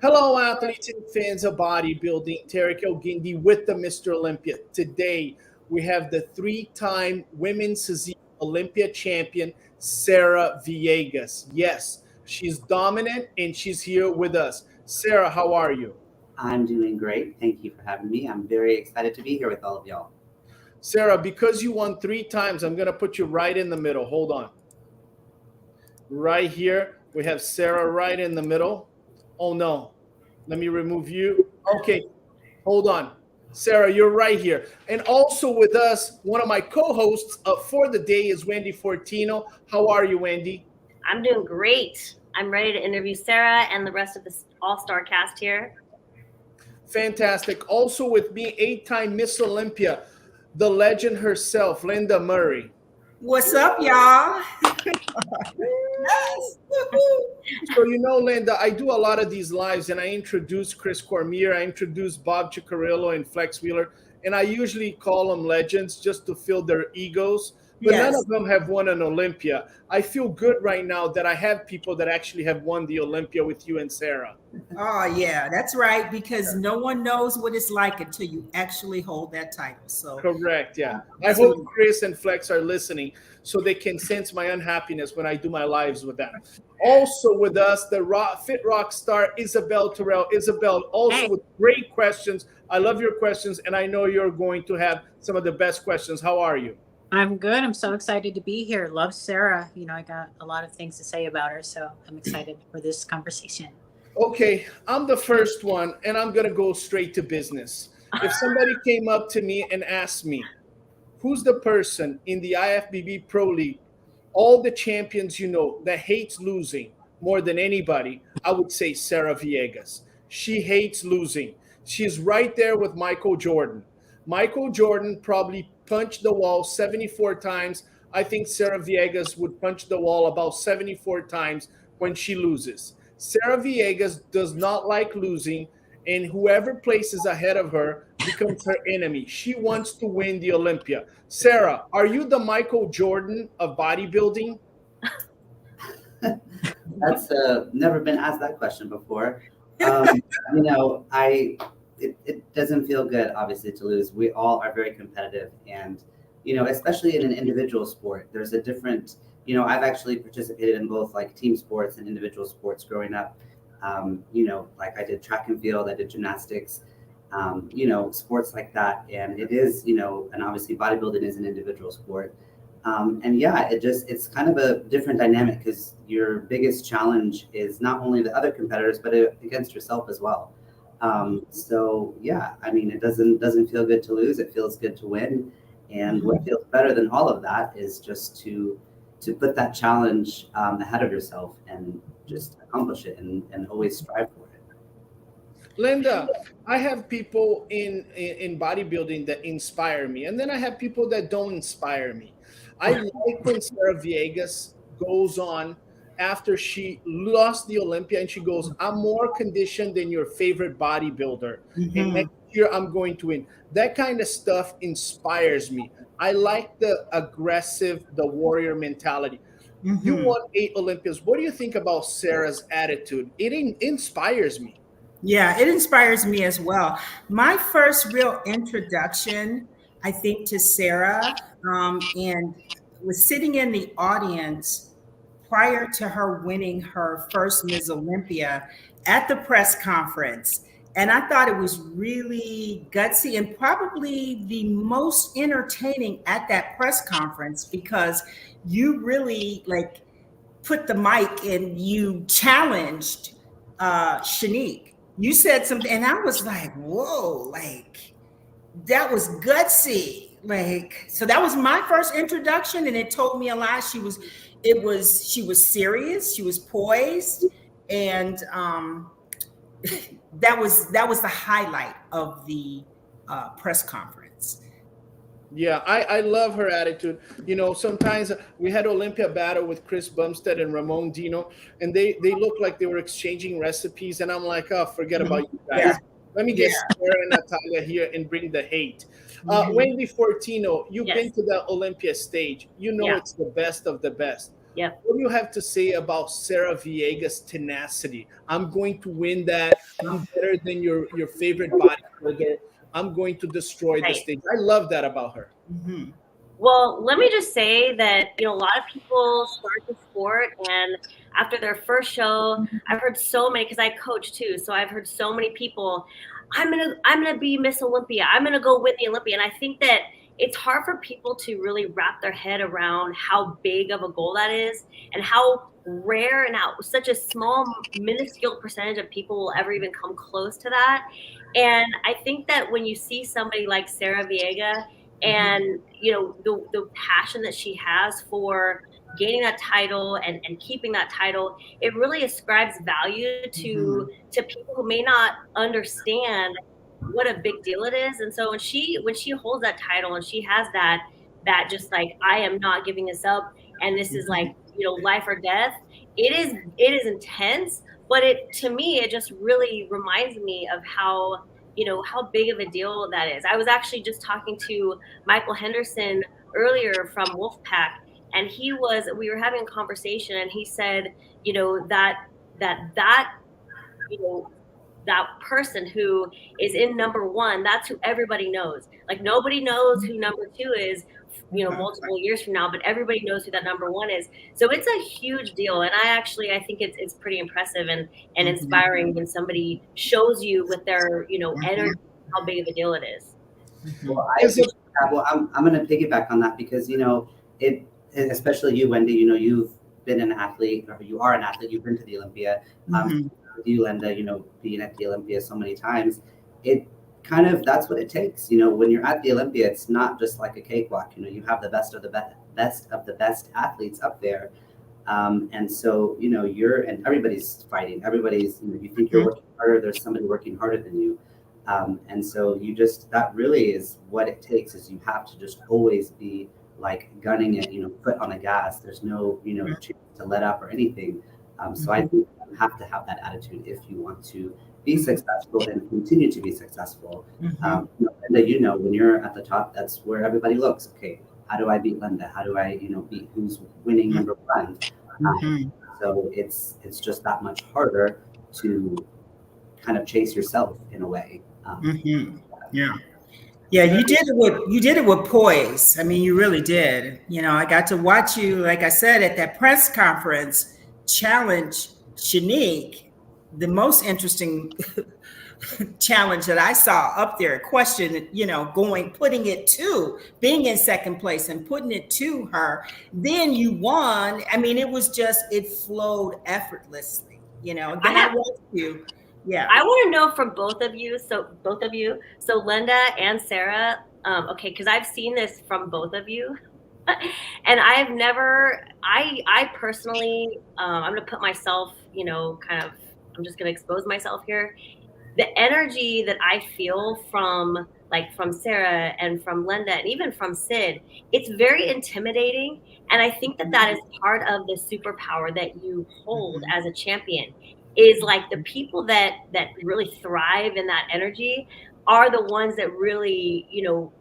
Hello, athletes and fans of bodybuilding. Tarek Gindi with the Mr. Olympia. Today, we have the three-time Women's Physique Olympia champion, Sarah Villegas. Yes, she's dominant and she's here with us. Sarah, how are you? I'm doing great. Thank you for having me. I'm very excited to be here with all of y'all. Sarah, because you won three times, I'm going to put you right in the middle. Hold on. Right here, we have Sarah right in the middle. Oh, no. Let me remove you. Okay, hold on. Sarah, you're right here. And also with us, one of my co-hosts for the day is Wendy Fortino. How are you, Wendy? I'm doing great. I'm ready to interview Sarah and the rest of the all-star cast here. Fantastic. Also with me, eight-time Miss Olympia, the legend herself, Linda Murray. What's up, y'all? Yes. So, Linda, I do a lot of these lives, and I introduce Chris Cormier, I introduce Bob Ciccariello and Flex Wheeler, and I usually call them legends just to fill their egos. But none of them have won an Olympia. I feel good right now that I have people that actually have won the Olympia with you and Sarah. Oh, yeah, that's right, because no one knows what it's like until you actually hold that title. So correct, yeah. I hope Chris and Flex are listening so they can sense my unhappiness when I do my lives with them. Also with us, the fit rock star, Isabel Terrell. Isabel, also with great questions. I love your questions, and I know you're going to have some of the best questions. How are you? I'm good. I'm so excited to be here. Love Sarah. I got a lot of things to say about her, so I'm excited for this conversation. Okay, I'm the first one, and I'm going to go straight to business. If somebody came up to me and asked me, who's the person in the IFBB Pro League, all the champions that hates losing more than anybody, I would say Sarah Villegas. She hates losing. She's right there with Michael Jordan. Michael Jordan probably punched the wall 74 times. I think Sarah Villegas would punch the wall about 74 times when she loses. Sarah Villegas does not like losing, and whoever places ahead of her becomes her enemy. She wants to win the Olympia. Sarah, are you the Michael Jordan of bodybuilding? That's never been asked that question before. It doesn't feel good, obviously, to lose. We all are very competitive, and especially in an individual sport, there's a different. I've actually participated in both like team sports and individual sports growing up. Like I did track and field, I did gymnastics, sports like that. And it is, and obviously bodybuilding is an individual sport. It's kind of a different dynamic because your biggest challenge is not only the other competitors, but against yourself as well. It doesn't feel good to lose. It feels good to win. And what feels better than all of that is just to put that challenge ahead of yourself and just accomplish it and always strive for it. Linda, I have people in bodybuilding that inspire me, and then I have people that don't inspire me. I like when Sarah Villegas goes on after she lost the Olympia and she goes, I'm more conditioned than your favorite bodybuilder. And next year I'm going to win. That kind of stuff inspires me. I like the aggressive, the warrior mentality. You won 8 Olympias. What do you think about Sarah's attitude? It inspires me. Yeah, it inspires me as well. My first real introduction, I think, to Sarah and was sitting in the audience prior to her winning her first Miss Olympia at the press conference. And I thought it was really gutsy and probably the most entertaining at that press conference because you really put the mic and you challenged Shanique. You said something and I was like, whoa, that was gutsy. So that was my first introduction and it told me a lot. She was serious, she was poised, and that was the highlight of the press conference. Yeah, I love her attitude. Sometimes we had Olympia battle with Chris Bumstead and Ramon Dino, and they looked like they were exchanging recipes, and I'm like, oh, forget about you guys. Yeah. Let me get Sarah and Natalia here and bring the hate. Wendy Fortino, you've been to the Olympia stage. It's the best of the best. Yep. What do you have to say about Sarah Villegas' tenacity? I'm going to win that. I'm better than your favorite bodybuilder. I'm going to destroy the Right. stage. I love that about her. Mhm. Well, let me just say that, a lot of people start the sport, and after their first show, I've heard so many, because I coach too, so I've heard so many people, I'm gonna be Miss Olympia. I'm gonna go win the Olympia. And I think that it's hard for people to really wrap their head around how big of a goal that is, and how rare and how such a small, minuscule percentage of people will ever even come close to that. And I think that when you see somebody like Sarah Viega, and the passion that she has for gaining that title and keeping that title, it really ascribes value to people who may not understand what a big deal it is. And so when she holds that title, and she has that just like, I am not giving this up, and this is like, life or death, it is intense. But to me, it just really reminds me of how big of a deal that is. I was actually just talking to Michael Henderson earlier from Wolfpack, and we were having a conversation, and he said, that that person who is in number one, that's who everybody knows. Like, nobody knows who number two is, multiple years from now, but everybody knows who that number one is. So it's a huge deal. And I think it's pretty impressive and inspiring when somebody shows you with their, energy, how big of a deal it is. Well, I'm going to piggyback on that because, it, especially you, Wendy, you've been an athlete, or you are an athlete, you've been to the Olympia. With you, Linda, being at the Olympia so many times, it kind of, that's what it takes. When you're at the Olympia, it's not just like a cakewalk. You have the best of the best athletes up there. And so, and everybody's fighting. Everybody's, you think you're working harder, there's somebody working harder than you. And so that really is what it takes, is you have to just always be like gunning it, foot on the gas. There's no, chance to let up or anything. So I think you have to have that attitude if you want to be successful and continue to be successful. And when you're at the top, that's where everybody looks. Okay, how do I beat Linda? How do I, beat who's winning number one? So it's just that much harder to kind of chase yourself in a way. Yeah, you did it with poise. I mean, you really did. I got to watch you, like I said, at that press conference, challenge Shanique. The most interesting challenge that I saw up there, question, putting it to being in second place and putting it to her. Then you won. I mean, it flowed effortlessly, then I watched you. Yeah. I want to know from both of you. So Linda and Sarah, okay, because I've seen this from both of you. And I've never, I personally, I'm going to put myself, I'm just going to expose myself here. The energy that I feel from Sarah and from Linda and even from Sid, it's very intimidating. And I think that is part of the superpower that you hold as a champion, is like the people that really thrive in that energy are the ones that really,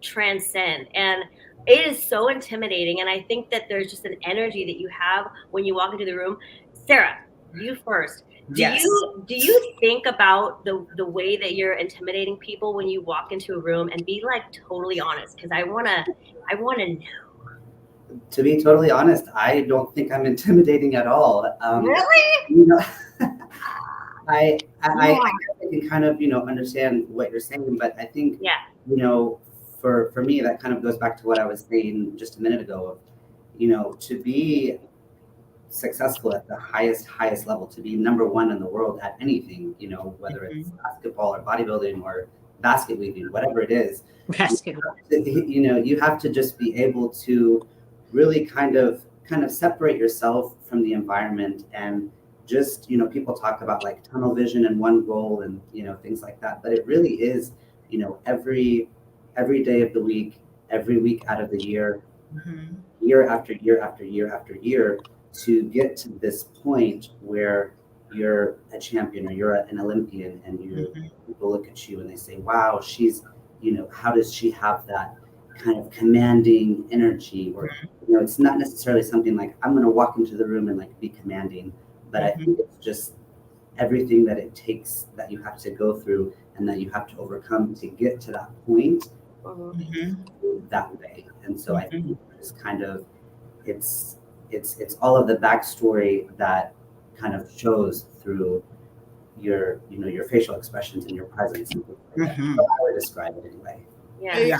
transcend. And it is so intimidating. And I think that there's just an energy that you have when you walk into the room. Sarah, you first. Do you think about the way that you're intimidating people when you walk into a room? And be like totally honest, because I wanna know. To be totally honest, I don't think I'm intimidating at all. Really? I can kind of understand what you're saying, but I think for me, that kind of goes back to what I was saying just a minute ago of, to be successful at the highest level, to be number one in the world at anything, whether it's basketball or bodybuilding or basket weaving, whatever it is, you have to just be able to really kind of separate yourself from the environment. And just, people talk about like tunnel vision and one goal and, things like that. But it really is, every day of the week, every week out of the year, year after year after year after year, to get to this point where you're a champion or you're an Olympian, and people look at you and they say, wow, she's, how does she have that kind of commanding energy, or it's not necessarily something like I'm going to walk into the room and like be commanding, but I think it's just everything that it takes that you have to go through and that you have to overcome to get to that point that way. And so I think it's kind of it's all of the backstory that kind of shows through your your facial expressions and your presence. So I would describe it anyway. Yeah. Hey,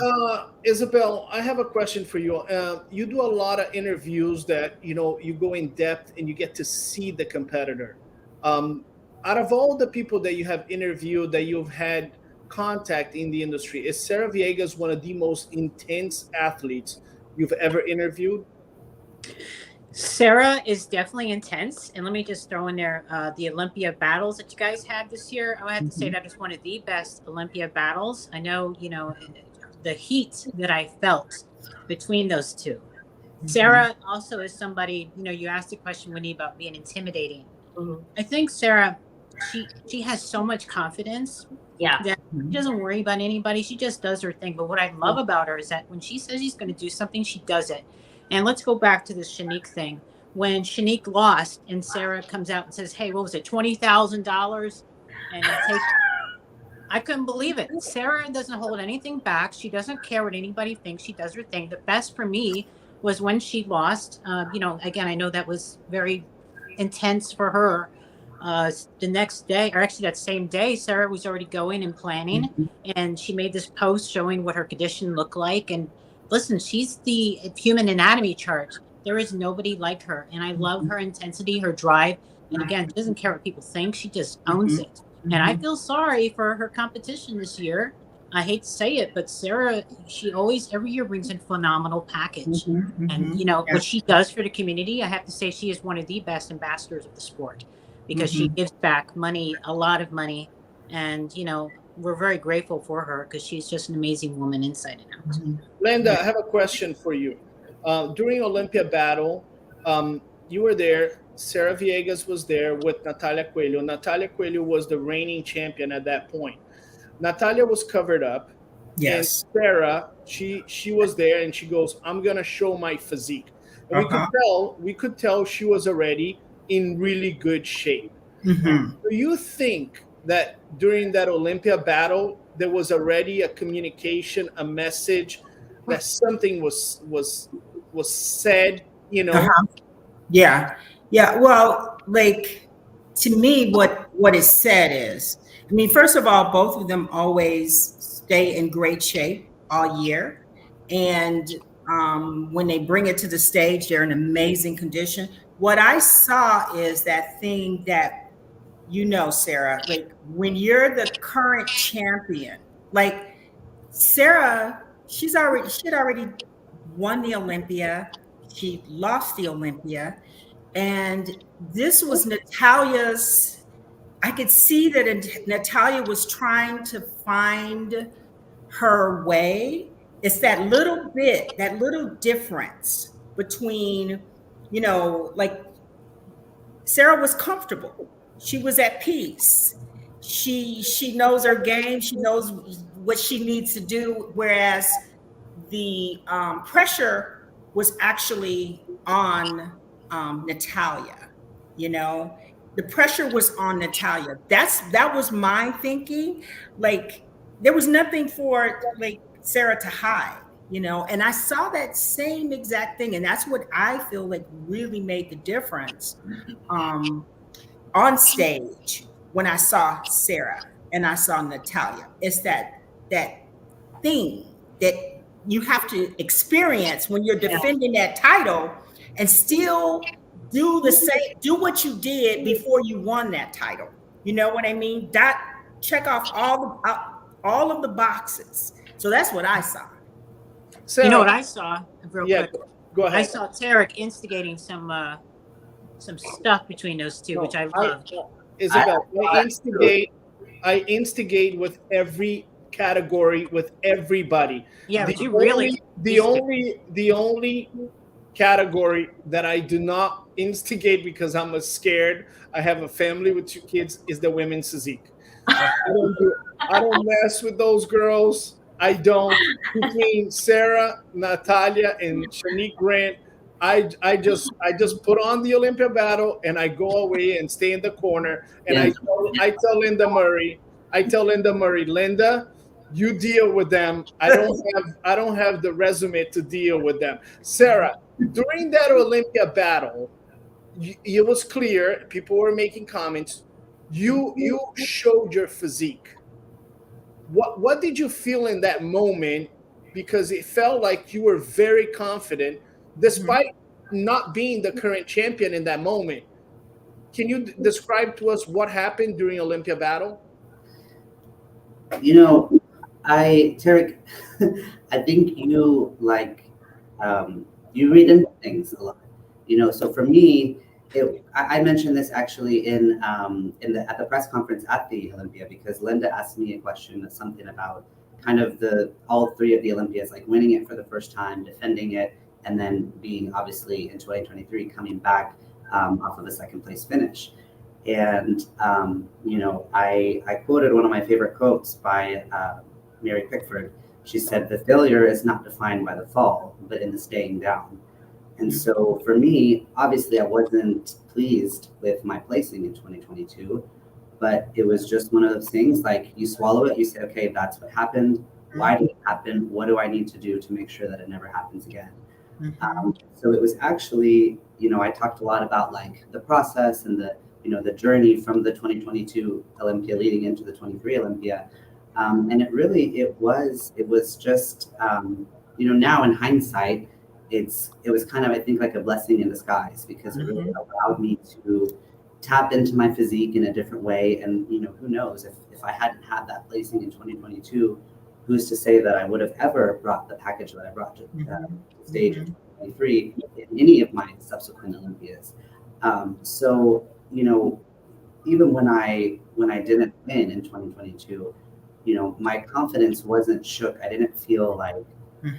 Isabel, I have a question for you. You do a lot of interviews that you go in depth and you get to see the competitor. Out of all the people that you have interviewed, that you've had contact in the industry, is Sarah Villegas one of the most intense athletes you've ever interviewed? Sarah is definitely intense. And let me just throw in there the Olympia battles that you guys had this year. I have to say that is one of the best Olympia battles. I know, the heat that I felt between those two. Sarah also is somebody, you asked the question, Winnie, about being intimidating. I think Sarah, she has so much confidence that she doesn't worry about anybody. She just does her thing. But what I love about her is that when she says she's going to do something, she does it. And let's go back to the Shanique thing. When Shanique lost and Sarah comes out and says, hey, what was it, $20,000? And I couldn't believe it. Sarah doesn't hold anything back. She doesn't care what anybody thinks. She does her thing. The best for me was when she lost. Again, I know that was very intense for her. The next day, or actually that same day, Sarah was already going and planning, and she made this post showing what her condition looked like. And listen, she's the human anatomy chart. There is nobody like her, and I love her intensity, her drive. And again, she doesn't care what people think. She just owns it. And I feel sorry for her competition this year. I hate to say it, but Sarah, she always, every year brings in a phenomenal package. And, what she does for the community, I have to say she is one of the best ambassadors of the sport, because she gives back money, a lot of money. And, we're very grateful for her because she's just an amazing woman inside and out. Linda, I have a question for you. During Olympia battle, you were there. Sarah Villegas was there with Natalia Coelho. Natalia Coelho was the reigning champion at that point. Natalia was covered up. Yes. And Sarah, she was there, and she goes, I'm going to show my physique. And we could tell she was already in really good shape. Do you think that during that Olympia battle, there was already a communication, a message, that something was said, Yeah. Well, like, to me, what is said is, first of all, both of them always stay in great shape all year. And when they bring it to the stage, they're in amazing condition. What I saw is that thing that, Sarah, like when you're the current champion, like Sarah, she had already won the Olympia. She lost the Olympia. And this was Natalia's, I could see that Natalia was trying to find her way. It's that little difference between, like Sarah was comfortable. She was at peace. She knows her game. She knows what she needs to do. Whereas the pressure was actually on Natalia. The pressure was on Natalia. That was my thinking. Like there was nothing for like Sarah to hide. And I saw that same exact thing, and that's what I feel like really made the difference on stage when I saw Sarah and I saw Natalia. It's that thing that you have to experience when you're defending that title, and still do what you did before you won that title. You know what I mean? Check off all of the boxes. So that's what I saw. Sarah, You know what I saw? Real quick. Go ahead. I saw Tarek instigating some stuff between those two, which I love. Isabel, I instigate with every category, with everybody. Yeah, but the only category that I do not instigate because I'm scared. I have a family with 2 kids. Is the women's physique. I don't mess with those girls. I don't. Between Sarah, Natalia, and Shanique Grant, I just put on the Olympia battle and I go away and stay in the corner. And Yeah. I tell Linda Murray, Linda, you deal with them. I don't have the resume to deal with them. Sarah, during that Olympia battle, it was clear. People were making comments. You showed your physique. What did you feel in that moment? Because it felt like you were very confident, despite not being the current champion in that moment. Can you describe to us what happened during Olympia battle? You know, Tarek, I think you you read into things a lot. You know, so for me, I mentioned this actually at the press conference at the Olympia, because Linda asked me a question, something about kind of all three of the Olympias, like winning it for the first time, defending it, and then being obviously in 2023 coming back off of a second place finish. And you know, I quoted one of my favorite quotes by Mary Pickford. She said, "The failure is not defined by the fall, but in the staying down." And so for me, obviously, I wasn't pleased with my placing in 2022, but it was just one of those things, like you swallow it, you say, okay, that's what happened. Why did it happen? What do I need to do to make sure that it never happens again? So it was actually, you know, I talked a lot about like the process and the journey from the 2022 Olympia leading into the 23 Olympia. And it was just, now in hindsight, it was kind of, I think, like a blessing in disguise, because it really allowed me to tap into my physique in a different way. And, you know, who knows, if I hadn't had that placing in 2022, who's to say that I would have ever brought the package that I brought to the stage in 2023 in any of my subsequent Olympias. So, you know, even when I didn't win in 2022, you know, my confidence wasn't shook. I didn't feel like,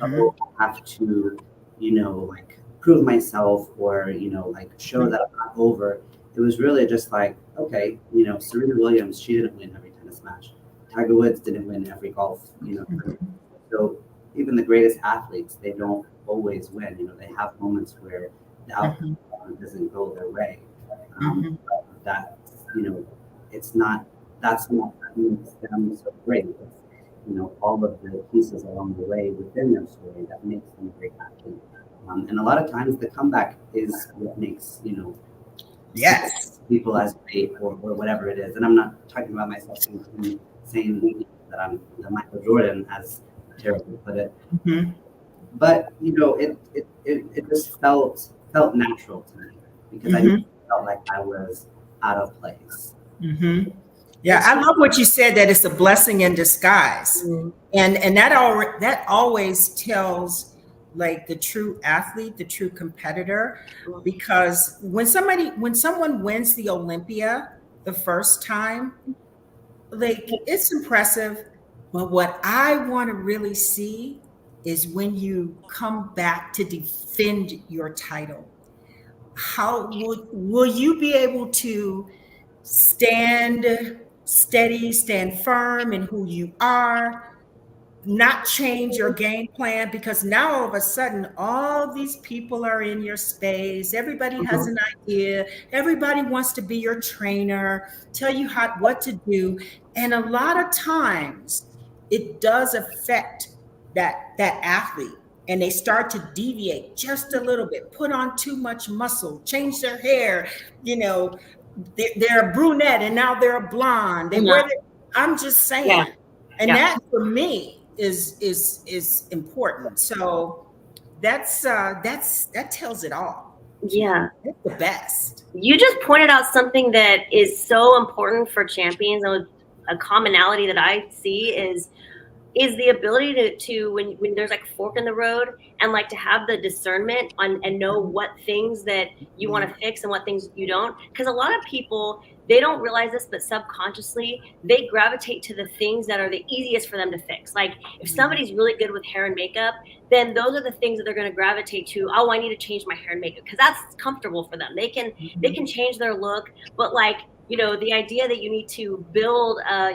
oh, I have to, you know, like prove myself or, you know, like show that I'm not over. It was really just like, okay, you know, Serena Williams, she didn't win every tennis match. Tiger Woods didn't win every golf, you know. So even the greatest athletes, they don't always win. You know, they have moments where the outcome doesn't go their way. But that, you know, that's not what makes them so great. It's, you know, all of the pieces along the way within their story that makes them a great athlete. And a lot of times the comeback is what makes, you know, people as great or whatever it is. And I'm not talking about myself saying that I'm the Michael Jordan, as Tara would put it. But, you know, it just felt natural to me, because I felt like I was out of place. Yeah, I love what you said, that it's a blessing in disguise. And that always tells like the true athlete, the true competitor, because when someone wins the Olympia the first time, like it's impressive. But what I want to really see is when you come back to defend your title. How will you be able to stand steady, stand firm in who you are, not change your game plan? Because now all of a sudden, all these people are in your space. Everybody has an idea. Everybody wants to be your trainer, tell you what to do. And a lot of times it does affect that athlete. And they start to deviate just a little bit, put on too much muscle, change their hair, you know, they're a brunette and now they're a blonde. I'm just saying. And that for me is important. So that tells it all. Yeah. It's the best. You just pointed out something that is so important for champions, and a commonality that I see is the ability to when there's like a fork in the road, and like to have the discernment and know what things that you want to fix and what things you don't. Because a lot of people, they don't realize this, but subconsciously they gravitate to the things that are the easiest for them to fix. Like if somebody's really good with hair and makeup, then those are the things that they're going to gravitate to. Oh, I need to change my hair and makeup because that's comfortable for them. They can change their look, but like the idea that you need to build a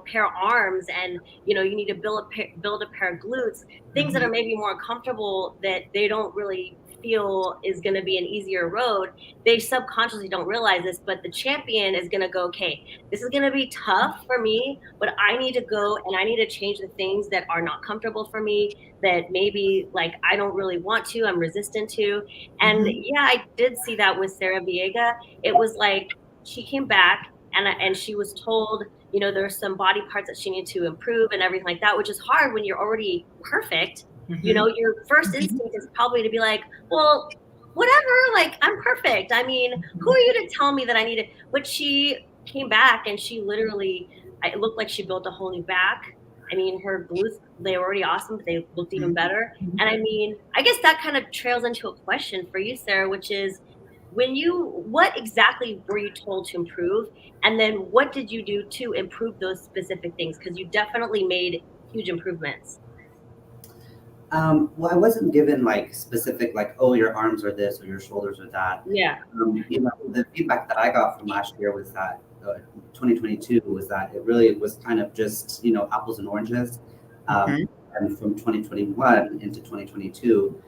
pair of arms, and you need to build a pair of glutes, things that are maybe more comfortable, that they don't really feel is going to be an easier road. They subconsciously don't realize this, but the champion is going to go, okay, this is going to be tough for me, but I need to go and I need to change the things that are not comfortable for me, that maybe like I don't really want to, I'm resistant to. And yeah, I did see that with Sarah Villegas. It was like she came back and she was told, there's some body parts that she needed to improve and everything like that, which is hard when you're already perfect. Your first instinct is probably to be like, well, whatever, like I'm perfect. I mean, who are you to tell me that I need it? But she came back and she literally, it looked like she built a whole new back. I mean, her glutes, they were already awesome, but they looked even better. And I mean, I guess that kind of trails into a question for you, Sarah, which is, what exactly were you told to improve? And then what did you do to improve those specific things? Because you definitely made huge improvements. Well, I wasn't given like specific, like, oh, your arms are this or your shoulders are that. Yeah. The feedback that I got from last year was that 2022 was that it really was kind of just, apples and oranges. And from 2021 into 2022,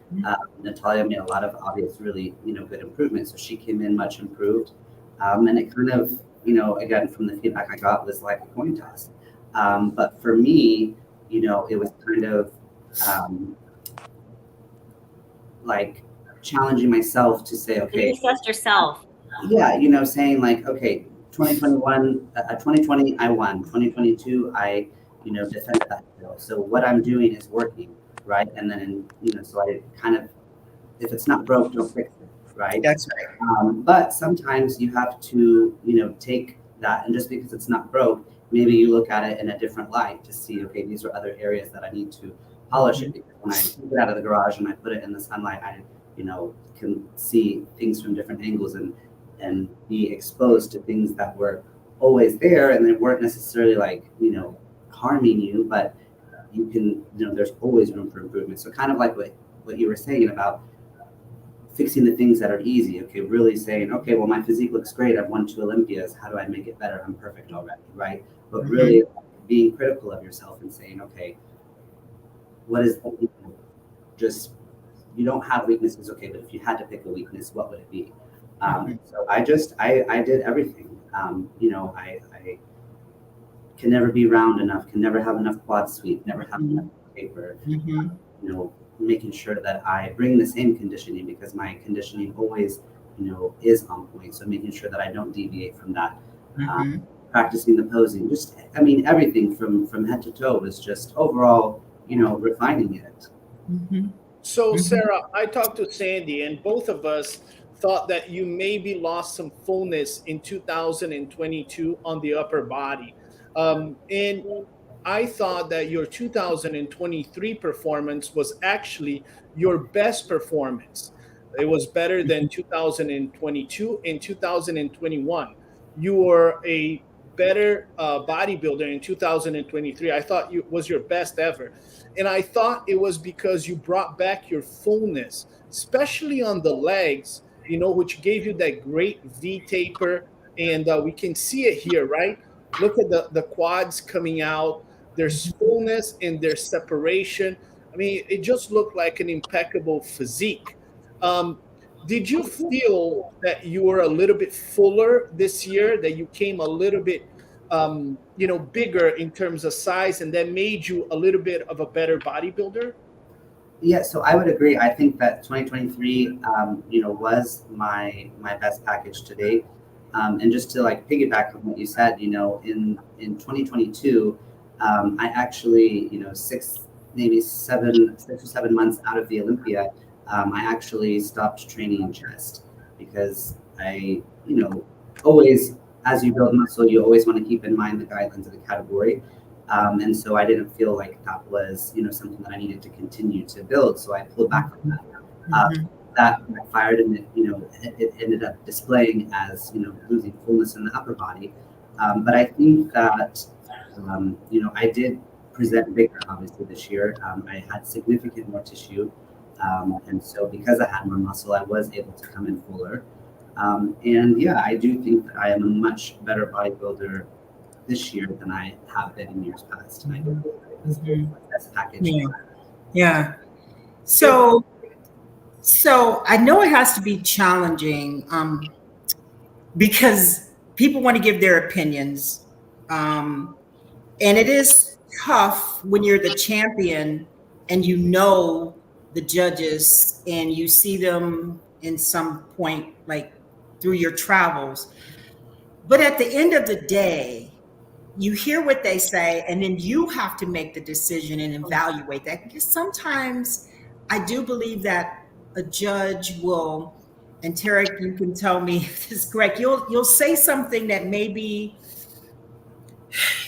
Natalia made a lot of obvious, really, good improvements. So she came in much improved. And it kind of, again, from the feedback I got, was like a coin toss. But for me, it was kind of like challenging myself to say, okay. You assessed yourself. Yeah, saying like, okay, 2020, I won. 2022, I defended that title. So what I'm doing is working, right? And then, so I kind of, if it's not broke, don't fix it, right? That's right. But sometimes you have to, take that, and just because it's not broke, maybe you look at it in a different light to see, okay, these are other areas that I need to polish it. Because when I take it out of the garage and I put it in the sunlight, I, can see things from different angles and be exposed to things that were always there and they weren't necessarily like, harming you, but you can, there's always room for improvement. So kind of like what you were saying about fixing the things that are easy. Okay, really saying, okay, well, my physique looks great. I've won 2 Olympias. How do I make it better? I'm perfect already, right? But really being critical of yourself and saying, okay, what is, just, you don't have weaknesses, okay, but if you had to pick a weakness, what would it be? So I did everything. I can never be round enough, can never have enough quad sweep, never have enough paper, making sure that I bring the same conditioning, because my conditioning always, is on point. So making sure that I don't deviate from that. Practicing the posing, just, everything from head to toe was just overall, refining it. So Sarah, I talked to Sandy, and both of us thought that you maybe lost some fullness in 2022 on the upper body. And I thought that your 2023 performance was actually your best performance. It was better than 2022 and 2021. You were a better bodybuilder in 2023. I thought you was your best ever. And I thought it was because you brought back your fullness, especially on the legs, which gave you that great V taper. And we can see it here, right? Look at the quads coming out. There's fullness and there's separation. It just looked like an impeccable physique. Did you feel that you were a little bit fuller this year, that you came a little bit, bigger in terms of size, and that made you a little bit of a better bodybuilder? Yeah, so I would agree. I think that 2023, was my best package to date. And just to like piggyback on what you said, in 2022, I actually, 6 or 7 months out of the Olympia, I actually stopped training in chest, because I, always, as you build muscle, you always want to keep in mind the guidelines of the category. And so I didn't feel like that was, something that I needed to continue to build. So I pulled back on that. That backfired, and it ended up displaying as, losing fullness in the upper body. But I think that, I did present bigger, obviously, this year. I had significant more tissue. And so because I had more muscle, I was able to come in fuller. And yeah, I do think that I am a much better bodybuilder this year than I have been in years past. And I do think that this best package. Yeah. Yeah. So I know it has to be challenging because people want to give their opinions. And it is tough when you're the champion and you know the judges and you see them in some point, like through your travels. But at the end of the day, you hear what they say, and then you have to make the decision and evaluate that. Because sometimes I do believe that a judge will, and Tarek, you can tell me if this is correct, you'll say something that maybe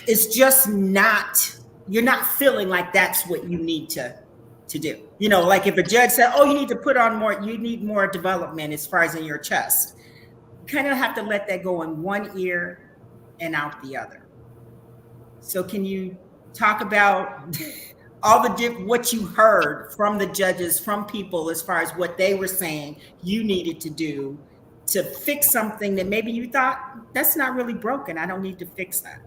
is just not, you're not feeling like that's what you need to do. You know, like if a judge said, oh, you need to put on more, you need more development as far as in your chest. You kind of have to let that go in one ear and out the other. So can you talk about all the what you heard from the judges, from people, as far as what they were saying you needed to do to fix something that maybe you thought that's not really broken, I don't need to fix that?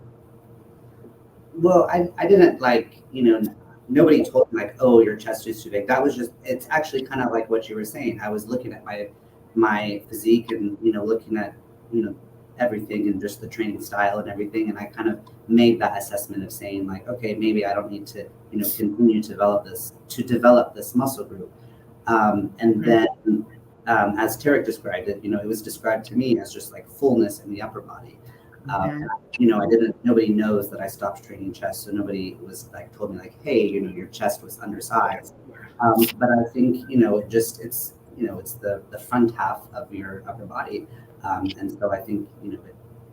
Well, I didn't like, nobody told me like, oh, your chest is too big. That was just, it's actually kind of like what you were saying. I was looking at my physique and, looking at, everything and just the training style and everything. And I kind of made that assessment of saying like, okay, maybe I don't need to, continue to develop this muscle group. And then as Tarek described it, it was described to me as just like fullness in the upper body. Nobody knows that I stopped training chest. So nobody was like, told me like, hey, your chest was undersized. But I think, it's the front half of your upper body. And so I think,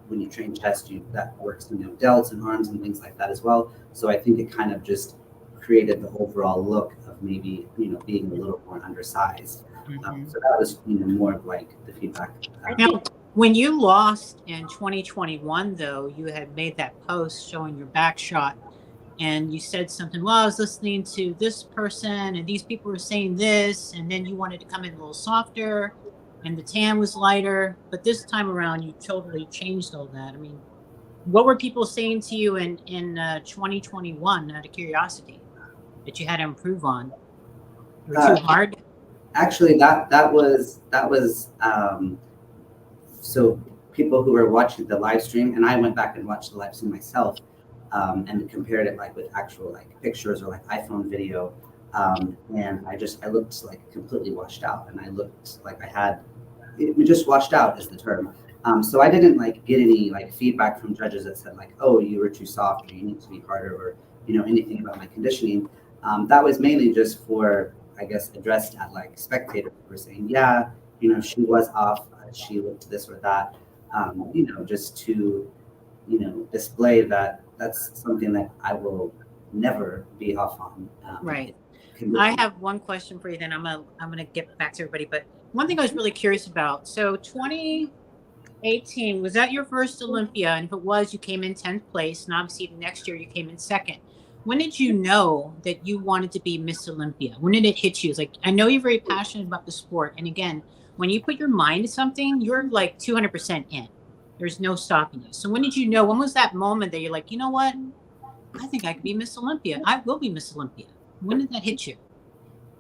when you train chest, that works, delts and arms and things like that as well. So I think it kind of just created the overall look of maybe, being a little more undersized. So that was, more of like the feedback. Now, when you lost in 2021, though, you had made that post showing your back shot, and you said something, well, I was listening to this person and these people were saying this, and then you wanted to come in a little softer and the tan was lighter, but this time around you totally changed all that. I mean, what were people saying to you in 2021, out of curiosity, that you had to improve on? You were too hard? Actually, that was so people who were watching the live stream, and I went back and watched the live stream myself, and compared it like with actual like pictures or like iPhone video, and I looked like completely washed out, and I looked like we just washed out is the term. So I didn't like get any like feedback from judges that said like, oh, you were too soft, or you need to be harder, or anything about my conditioning. That was mainly just for, I guess, addressed at like spectators who were saying, yeah, she was off, she looked this or that, just to, display that that's something that I will never be off on. Right. I have one question for you, then I'm gonna get back to everybody. But one thing I was really curious about. So 2018, was that your first Olympia? And if it was, you came in 10th place, and obviously the next year you came in second. When did you know that you wanted to be Miss Olympia? When did it hit you? It's like, I know you're very passionate about the sport, and again, when you put your mind to something, you're like 200% in. There's no stopping you. So when did you know? When was that moment that you're like, you know what? I think I could be Miss Olympia. I will be Miss Olympia. When did that hit you?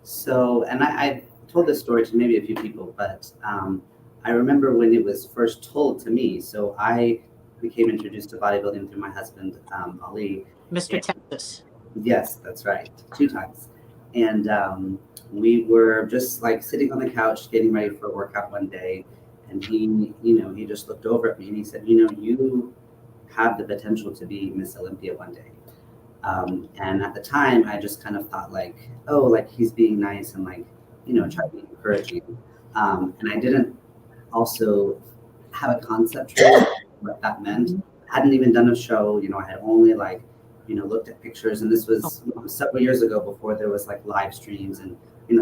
So, and I told this story to maybe a few people, but I remember when it was first told to me. So I became introduced to bodybuilding through my husband, Ali. Mr. Texas. Yes, that's right. 2 times. And we were just like sitting on the couch getting ready for a workout one day. And he just looked over at me and he said, you have the potential to be Miss Olympia one day. And at the time, I just kind of thought like, oh, like he's being nice and like, trying to be encouraging. And I didn't also have a concept of what that meant. I hadn't even done a show, I had only like, looked at pictures, and this was several years ago before there was like live streams, and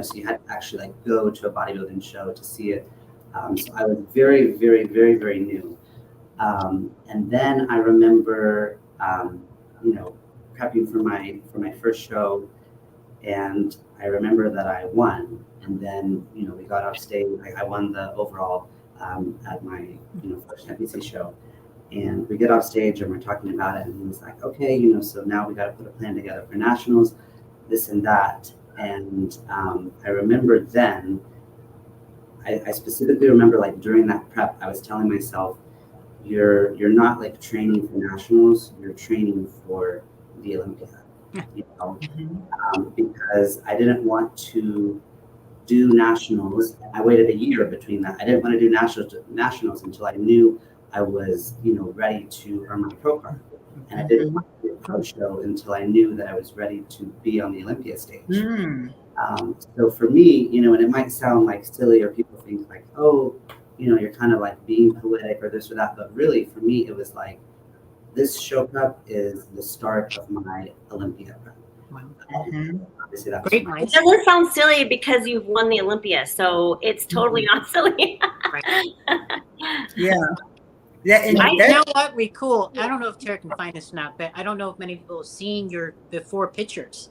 so you had to actually like go to a bodybuilding show to see it. So I was very, very, very, very new. And then I remember, prepping for my first show, and I remember that I won. And then we got off stage. I won the overall at my first NPC show. And we get off stage and we're talking about it, and he was like, okay, so now we got to put a plan together for nationals, this and that. And I remember then, I specifically remember like during that prep, I was telling myself, you're not like training for nationals, you're training for the Olympia, because I didn't want to do nationals. I waited a year between that. I didn't want to do nationals until I knew I was, ready to earn my pro card. And I didn't want to do a pro show until I knew that I was ready to be on the Olympia stage. So for me, and it might sound like silly, or people think like, oh, you're kind of like being poetic or this or that. But really, for me, it was like, this show prep is the start of my Olympia prep. Obviously, that's Great. It doesn't sound silly because you've won the Olympia, so it's totally not silly. Yeah. Yeah, and You know what? We cool. I don't know if Tara can find this or not, but I don't know if many people have seen your before pictures.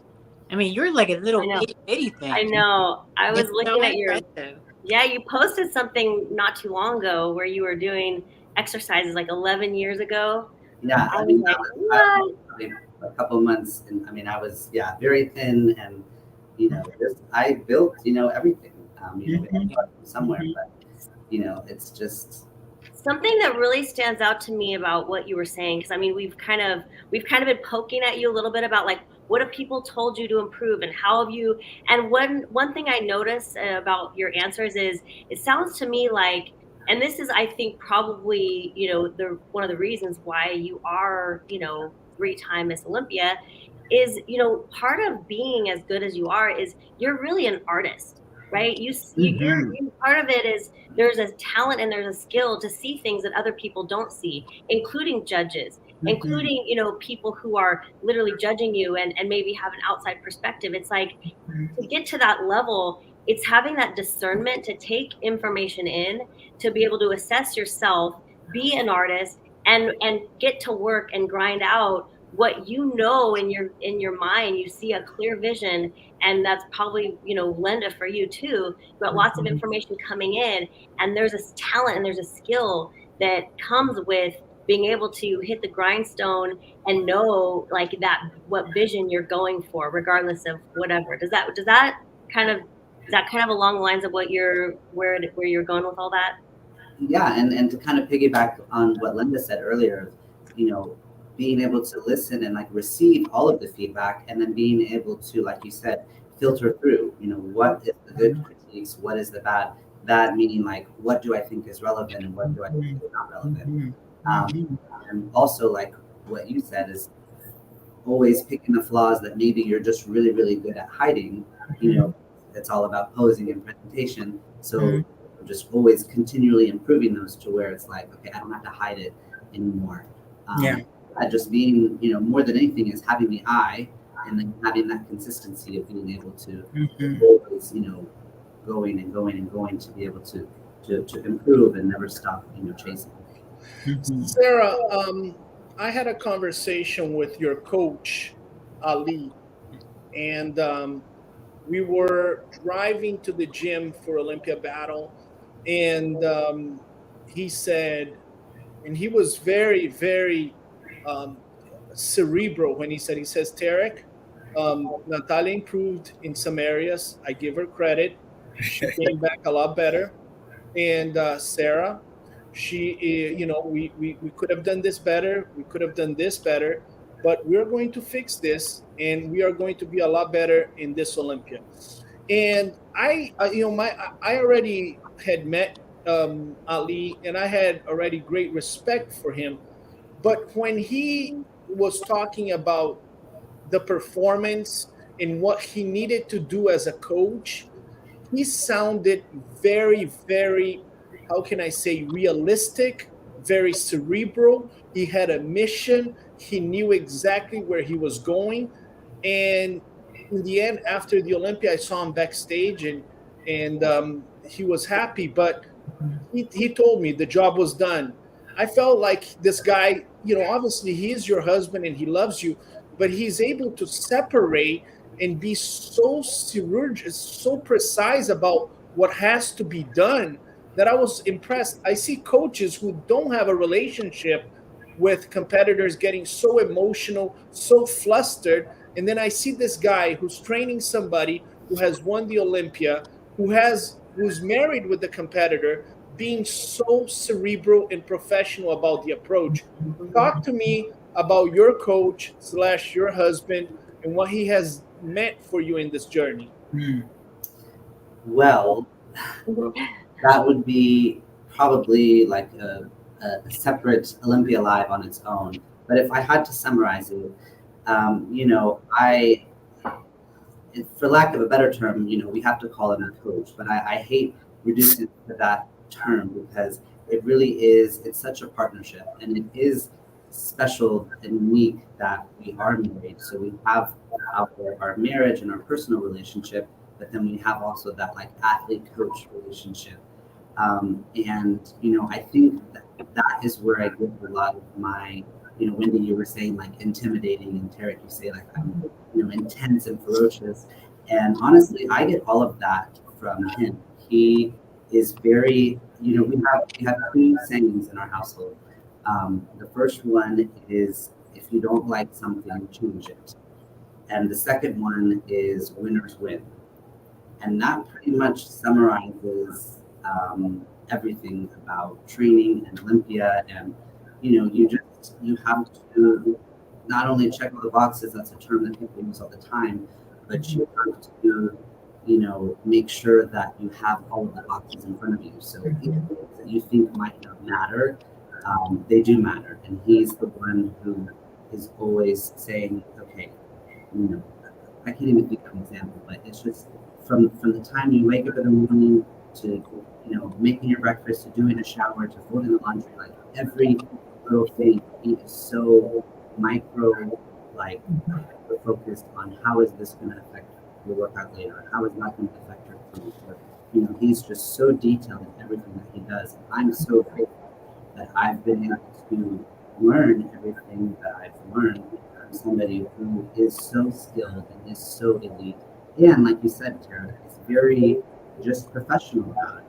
I mean, you're like a little itty thing. I know. I was looking at your. impressive. Yeah, you posted something not too long ago where you were doing exercises like 11 years ago. Yeah, I I was mean, like, I what? was a couple of months, and I mean, I was very thin, and I built everything. We had to start from somewhere, but it's just Something that really stands out to me about what you were saying, because I mean, we've kind of been poking at you a little bit about like, what have people told you to improve, and how have you? And one thing I noticed about your answers is, it sounds to me like, and this is, I think, probably the one of the reasons why you are 3-time Miss Olympia, is part of being as good as you are is you're really an artist. Right? You're part of it is there's a talent and there's a skill to see things that other people don't see, including judges, including, people who are literally judging you and maybe have an outside perspective. It's like, to get to that level, it's having that discernment to take information in, to be able to assess yourself, be an artist, and get to work and grind out what in your mind. You see a clear vision, and that's probably Linda for you too. You've got lots of information coming in, and there's a talent and there's a skill that comes with being able to hit the grindstone and know like that what vision you're going for, regardless of whatever. Does that kind of along the lines of what where you're going with all that? Yeah, and to kind of piggyback on what Linda said earlier, being able to listen and like receive all of the feedback, and then being able to, like you said, filter through, what is the good critiques, what is the bad meaning like, what do I think is relevant and what do I think is not relevant. And also, like what you said, is always picking the flaws that maybe you're just really, really good at hiding. It's all about posing and presentation. So just always continually improving those to where it's like, okay, I don't have to hide it anymore. Just being, more than anything, is having the eye, and then having that consistency of being able to always, going and going and going to be able to improve and never stop, chasing. Sarah, I had a conversation with your coach, Ali, and we were driving to the gym for Olympia Battle, and he said, and he was very, very cerebral when he says, Tarek, Natalia improved in some areas. I give her credit. She came back a lot better. And Sarah, she, we could have done this better. We could have done this better, but we're going to fix this, and we are going to be a lot better in this Olympia. And I already had met Ali, and I had already great respect for him. But when he was talking about the performance and what he needed to do as a coach, he sounded very, very, how can I say, realistic, very cerebral. He had a mission. He knew exactly where he was going. And in the end, after the Olympia, I saw him backstage, and he was happy. But he told me the job was done. I felt like this guy, obviously he is your husband and he loves you, but he's able to separate and be so precise about what has to be done that I was impressed. I see coaches who don't have a relationship with competitors getting so emotional, so flustered. And then I see this guy who's training somebody who has won the Olympia, who's married with the competitor, being so cerebral and professional about the approach. Talk to me about your coach slash your husband and what he has meant for you in this journey. Well, that would be probably like a separate Olympia Live on its own. But if I had to summarize it, you know, for lack of a better term, you know, we have to call him a coach, but I hate reducing it to that term because it really is, it's such a partnership, and it is special and unique that we are married. So we have our marriage and our personal relationship, but then we have also that like athlete coach relationship. And, you know, I think that is where I get a lot of my, you know, Wendy, you were saying like intimidating, and Tarek, you say like I'm, you know, intense and ferocious. And honestly, I get all of that from him. He is very, you know, we have two sayings in our household. The first one is, if you don't like something, change it. And the second one is winners win. And that pretty much summarizes everything about training and Olympia. And, you know, you have to not only check all the boxes, that's a term that people use all the time, but you have to, you know, make sure that you have all of the boxes in front of you. So things that you think might not matter, they do matter. And he's the one who is always saying, okay, you know, I can't even think of an example, but it's just from the time you wake up in the morning to, you know, making your breakfast, to doing a shower, to folding the laundry, like every little thing, he is so micro, like focused on how is this going to affect your workout later, how is that going to affect your food. Or, you know, he's just so detailed in everything that he does. I'm so grateful that I've been able to learn everything that I've learned from somebody who is so skilled and is so elite. And like you said, Tara, it's very just professional about it.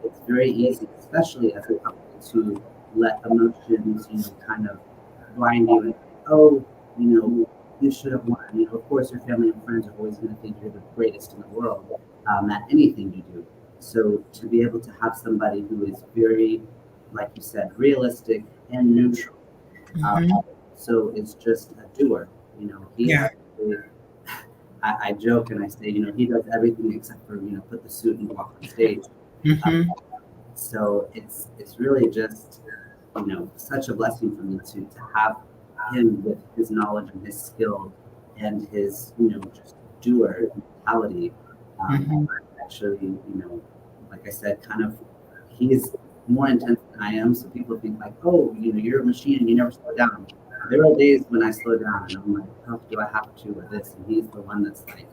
It's very easy, especially as a couple, to let emotions, you know, kind of blind you and, oh, you know, you should have won. You know, of course, your family and friends are always going to think you're the greatest in the world at anything you do. So to be able to have somebody who is very, like you said, realistic and neutral. So it's just a doer. You know, he actually, I joke and I say, you know, he does everything except for, you know, put the suit and walk on stage. So it's really just, you know, such a blessing for me to have him with his knowledge and his skill and his, you know, just doer mentality. Actually, you know, like I said, kind of, he's more intense than I am. So people think like, oh, you know, you're a machine and you never slow down. There are days when I slow down and I'm like, how do I have to with this? And he's the one that's like,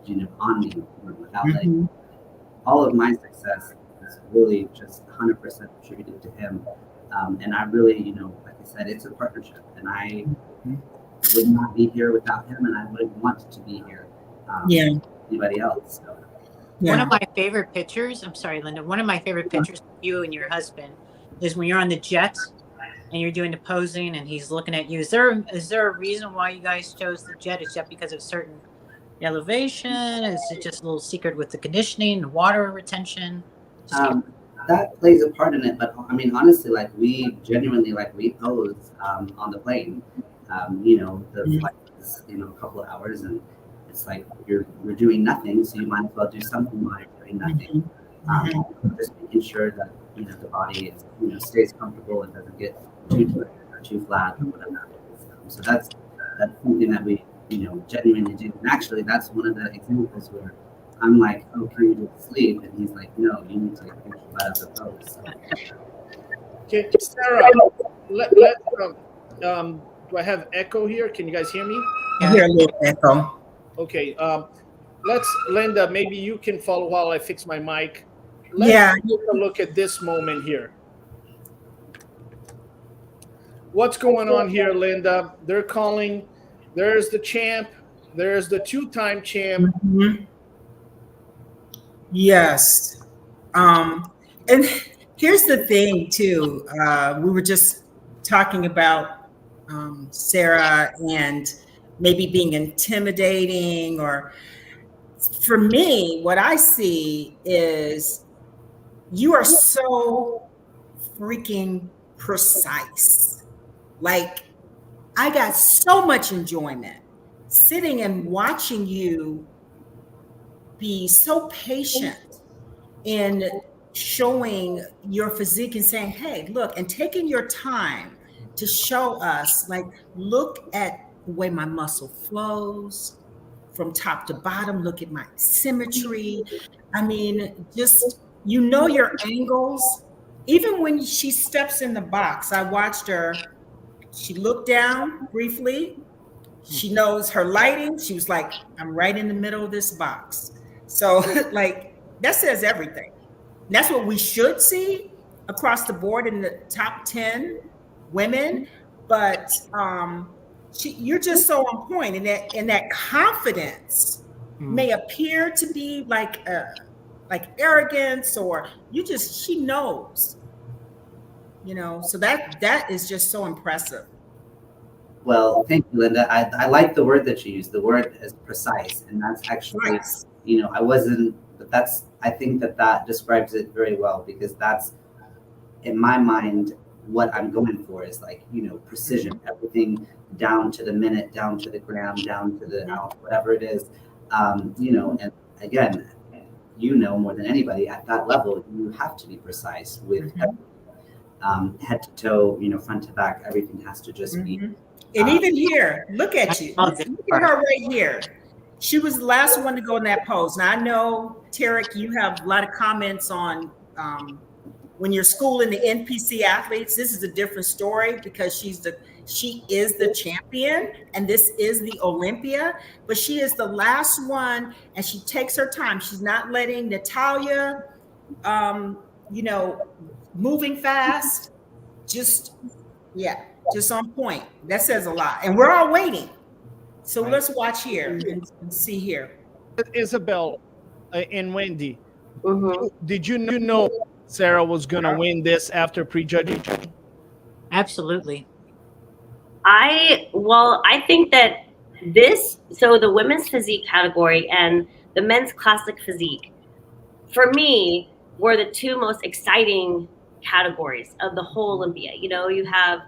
you know, on me without letting. All of my success is really just 100% attributed to him. And I really, you know, like I said, it's a partnership, and I would not be here without him, and I wouldn't want to be here. Anybody else? So. One of my favorite pictures, I'm sorry, Linda, one of my favorite pictures of you and your husband is when you're on the jet and you're doing the posing and he's looking at you. Is there a reason why you guys chose the jet? Is that because of certain elevation? Is it just a little secret with the conditioning, the water retention? That plays a part in it, but I mean, honestly, like we genuinely, like we pose on the plane. You know, the flight is, you know, a couple of hours, and it's like you're doing nothing, so you might as well do something while you're doing nothing. Just making sure that, you know, the body is, you know, stays comfortable and doesn't get too tight or too flat or whatever. So that's something that we, you know, genuinely do. And actually, that's one of the examples where I'm like, oh, can you just sleep? And he's like, no, you need to get your butt out of the pose. So. Okay, Sarah, do I have echo here? Can you guys hear me? I hear a little echo. Okay, Linda, maybe you can follow while I fix my mic. Let's take a look at this moment here. What's going on here, Linda? They're calling. There's the champ. There's the two-time champ. Yes. And here's the thing too. We were just talking about Sarah and maybe being intimidating, or for me, what I see is you are so freaking precise. Like, I got so much enjoyment sitting and watching you be so patient in showing your physique and saying, hey, look, and taking your time to show us, like, look at the way my muscle flows from top to bottom. Look at my symmetry. I mean, just, your angles. Even when she steps in the box, I watched her. She looked down briefly. She knows her lighting. She was like, I'm right in the middle of this box. So, like, that says everything. And that's what we should see across the board in the top 10 women. But you're just so on point, and that confidence may appear to be like arrogance, or she knows, so that is just so impressive. Well, thank you, Linda. I like the word that you used. The word is precise, and that's actually, I think that describes it very well, because that's, in my mind, what I'm going for is, like, precision, everything down to the minute, down to the gram, down to the ounce, whatever it is, and again, more than anybody at that level, you have to be precise with head to toe, front to back, everything has to just be. And even here, look at you. Look at her right here. She was the last one to go in that pose. Now, I know, Tarek, you have a lot of comments on when you're schooling the NPC athletes. This is a different story, because she is the champion, and this is the Olympia, but she is the last one, and she takes her time. She's not letting Natalia, moving fast, just on point. That says a lot, and we're all waiting. So let's watch here and see here. Isabel and Wendy, did you know Sarah was going to win this after prejudging? Absolutely. I think that the women's physique category and the men's classic physique, for me, were the two most exciting categories of the whole Olympia. You have,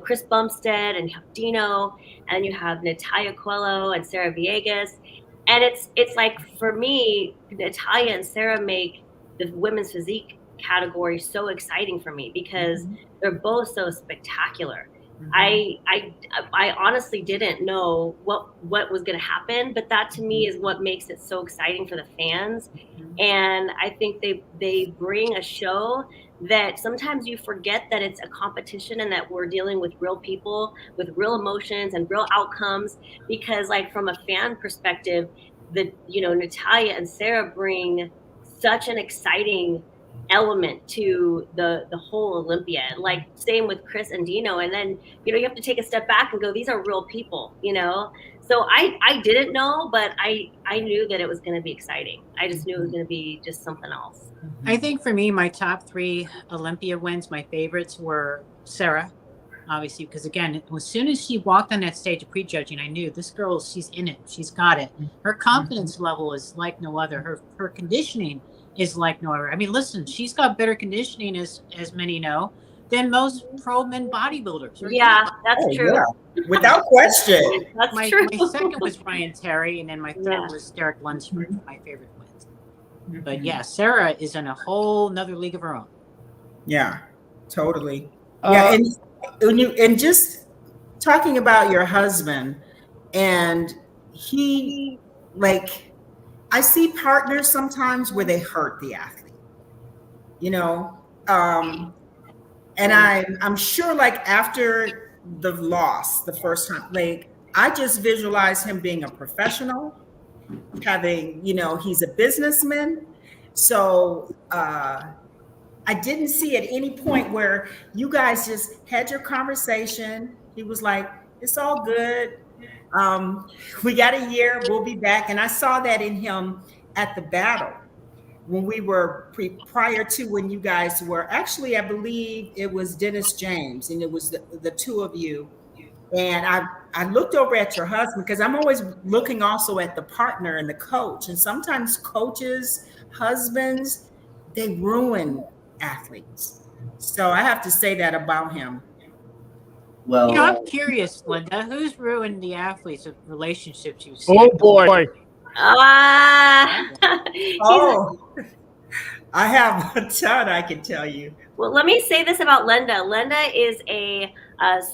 Chris Bumstead, and you have Dino, and you have Natalia Coelho and Sarah Villegas. And it's like, for me, Natalia and Sarah make the women's physique category so exciting for me, because they're both so spectacular. I honestly didn't know what was going to happen, but that to me is what makes it so exciting for the fans. And I think they bring a show that sometimes you forget that it's a competition, and that we're dealing with real people with real emotions and real outcomes. Because, like, from a fan perspective, Natalia and Sarah bring such an exciting element to the whole Olympia. Like, same with Chris and Dino. And then, you have to take a step back and go, these are real people, So I didn't know, but I knew that it was going to be exciting. I just knew it was going to be just something else. I think for me, my top 3 Olympia wins, my favorites were Sarah, obviously, because again, as soon as she walked on that stage of prejudging, I knew this girl, she's in it. She's got it. Her confidence level is like no other. Her conditioning is like no other. I mean, listen, she's got better conditioning, as many know, than most pro men bodybuilders. Yeah, that's true. Yeah. Without question. That's my, true. My second was Ryan Terry, and then my third was Derek Lunsford, my favorite wins. But yeah, Sarah is in a whole nother league of her own. Yeah, totally. Yeah, and just talking about your husband, and he, like, I see partners sometimes where they hurt the athlete, and I'm sure, like, after the loss the first time, like, I just visualize him being a professional, having, he's a businessman. So I didn't see at any point where you guys just had your conversation. He was like, it's all good. We got a year, we'll be back. And I saw that in him at the battle. when we were prior to when you guys were actually, I believe it was Dennis James, and it was the two of you. And I looked over at your husband because I'm always looking also at the partner and the coach. And sometimes coaches, husbands, they ruin athletes. So I have to say that about him. Well, I'm curious, Linda, who's ruined the athletes of relationships you've seen? Oh boy. Oh, I have a ton I can tell you. Well, let me say this about Linda. Linda is a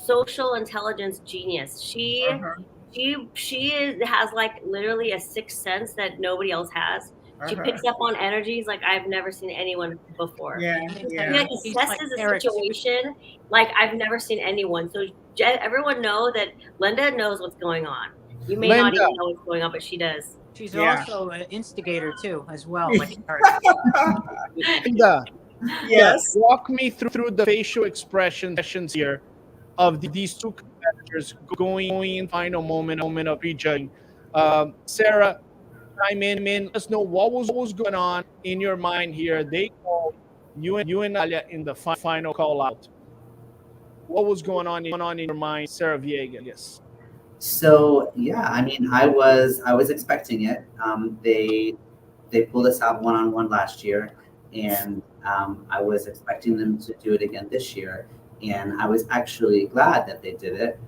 social intelligence genius. She has like literally a sixth sense that nobody else has. She picks up on energies like I've never seen anyone before. Yeah. She assesses a situation like I've never seen anyone. So everyone know that Linda knows what's going on. You may not even know what's going on, but she does. She's also an instigator too, as well. Like her. Linda, yes. walk me through the facial expressions here of these two competitors going in final moment of prejudging. Sarah, chime in. Let us know what was going on in your mind here. They called you and Alia in the final call out. What was going on in your mind, Sarah Villegas? so yeah, I mean, I was expecting it. They pulled us out one-on-one last year, and I was expecting them to do it again this year. And I was actually glad that they did it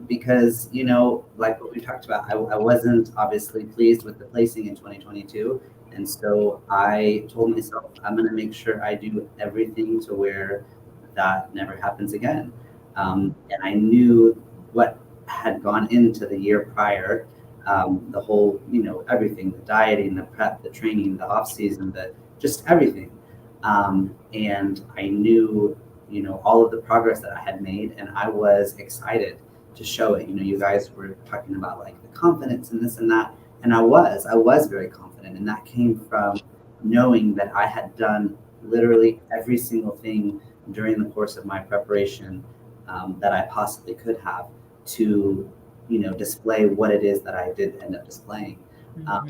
because, you know, like what we talked about, I wasn't obviously pleased with the placing in 2022. And so I told myself, I'm going to make sure I do everything to where that never happens again. And I knew what had gone into the year prior, the whole, you know, everything, the dieting, the prep, the training, the off season, just everything. And I knew, you know, all of the progress that I had made, and I was excited to show it. You know, you guys were talking about like the confidence and this and that, and I was very confident, and that came from knowing that I had done literally every single thing during the course of my preparation that I possibly could have to, you know, display what it is that I did end up displaying.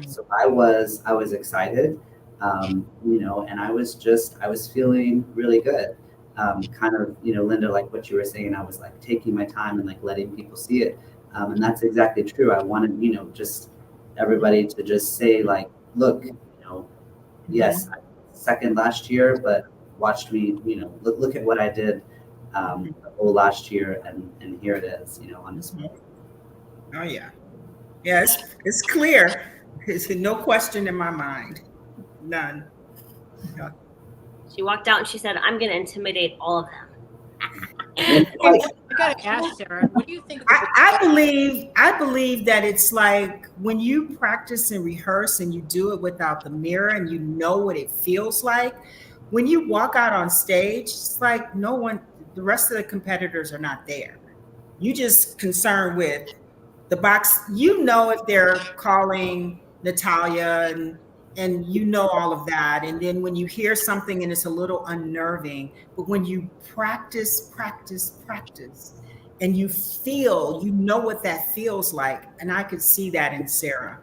So I was excited, you know, and I was feeling really good. Kind of, you know, Linda, like what you were saying, I was like taking my time and like letting people see it. And that's exactly true. I wanted, you know, just everybody to just say like, look, you know, yes, I was second last year, but watch me, you know, look at what I did the whole last year, and here it is, you know, on display. Oh yeah. Yes, it's clear. There's no question in my mind. None. Yeah. She walked out and she said, I'm going to intimidate all of them. I gotta ask Sarah, what do you think? I believe that it's like when you practice and rehearse and you do it without the mirror and you know what it feels like, when you walk out on stage, it's like no one, the rest of the competitors are not there. You just concerned with the box. You know if they're calling Natalia and you know all of that. And then when you hear something and it's a little unnerving, but when you practice, and you feel, you know what that feels like. And I could see that in Sarah.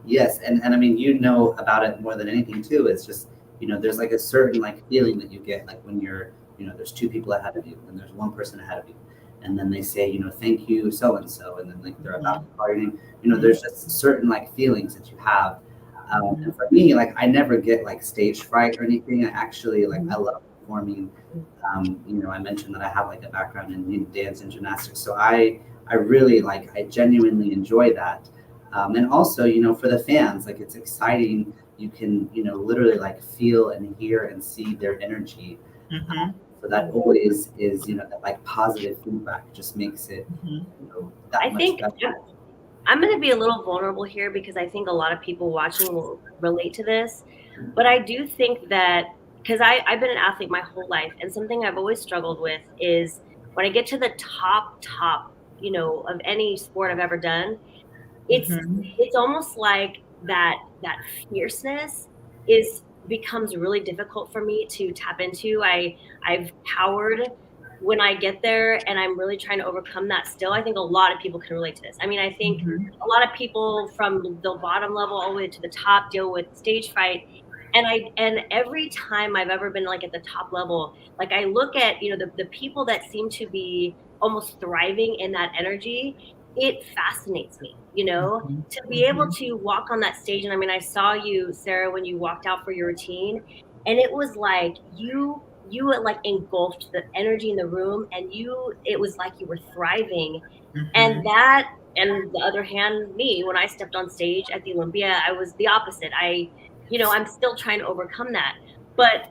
Yes, and I mean, you know about it more than anything too. It's just, you know, there's like a certain like feeling that you get like when you're, you know, there's two people ahead of you and there's one person ahead of you. And then they say, you know, thank you, so-and-so. And then like they're about to call your name. You know, there's just certain like feelings that you have. And for me, like I never get like stage fright or anything. I actually like, I love performing. You know, I mentioned that I have like a background in dance and gymnastics. So I really like, I genuinely enjoy that. And also, you know, for the fans, like it's exciting. You can, you know, literally like feel and hear and see their energy. So that always is, you know, that like positive feedback just makes it, you know, that much better. I'm going to be a little vulnerable here because I think a lot of people watching will relate to this. But I do think that, because I've been an athlete my whole life, and something I've always struggled with is when I get to the top, you know, of any sport I've ever done, it's almost like that fierceness becomes really difficult for me to tap into. I've powered when I get there and I'm really trying to overcome that still, I think a lot of people can relate to this. I mean, I think a lot of people from the bottom level all the way to the top deal with stage fright. And every time I've ever been like at the top level, like I look at, you know, the people that seem to be almost thriving in that energy, it fascinates me, you know, to be able to walk on that stage. And I mean, I saw you, Sarah, when you walked out for your routine, and it was like you like engulfed the energy in the room, and it was like you were thriving. And that, and the other hand, me, when I stepped on stage at the Olympia, I was the opposite. I'm still trying to overcome that. But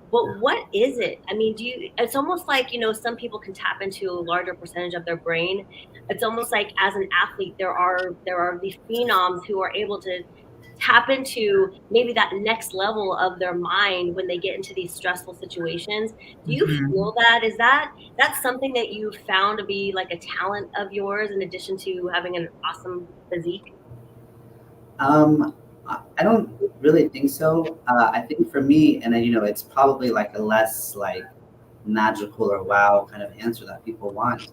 what is it? I mean, it's almost like, you know, some people can tap into a larger percentage of their brain. It's almost like as an athlete, there are these phenoms who are able to tap into maybe that next level of their mind when they get into these stressful situations. Do you feel that? That's something that you found to be like a talent of yours in addition to having an awesome physique? I don't really think so. I think for me, and you know, it's probably like a less like magical or wow kind of answer that people want.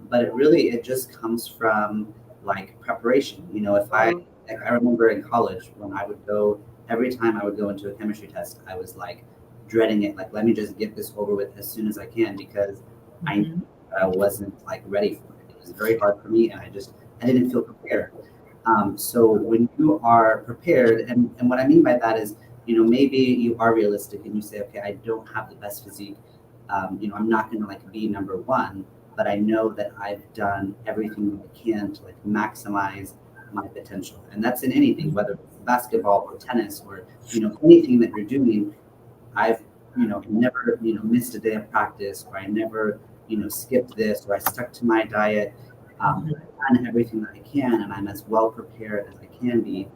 But it just comes from like preparation. You know, if I remember in college when I would go, every time I would go into a chemistry test, I was like dreading it. Like, let me just get this over with as soon as I can, because I knew that I wasn't like ready for it. It was very hard for me, and I didn't feel prepared. So when you are prepared, and what I mean by that is, you know, maybe you are realistic and you say, okay, I don't have the best physique. You know, I'm not going to like be number one, but I know that I've done everything that I can to like maximize my potential. And that's in anything, whether it's basketball or tennis or, you know, anything that you're doing. I've, you know, never, you know, missed a day of practice, or I never, you know, skipped this, or I stuck to my diet. I've done everything that I can, and I'm as well prepared as I can be.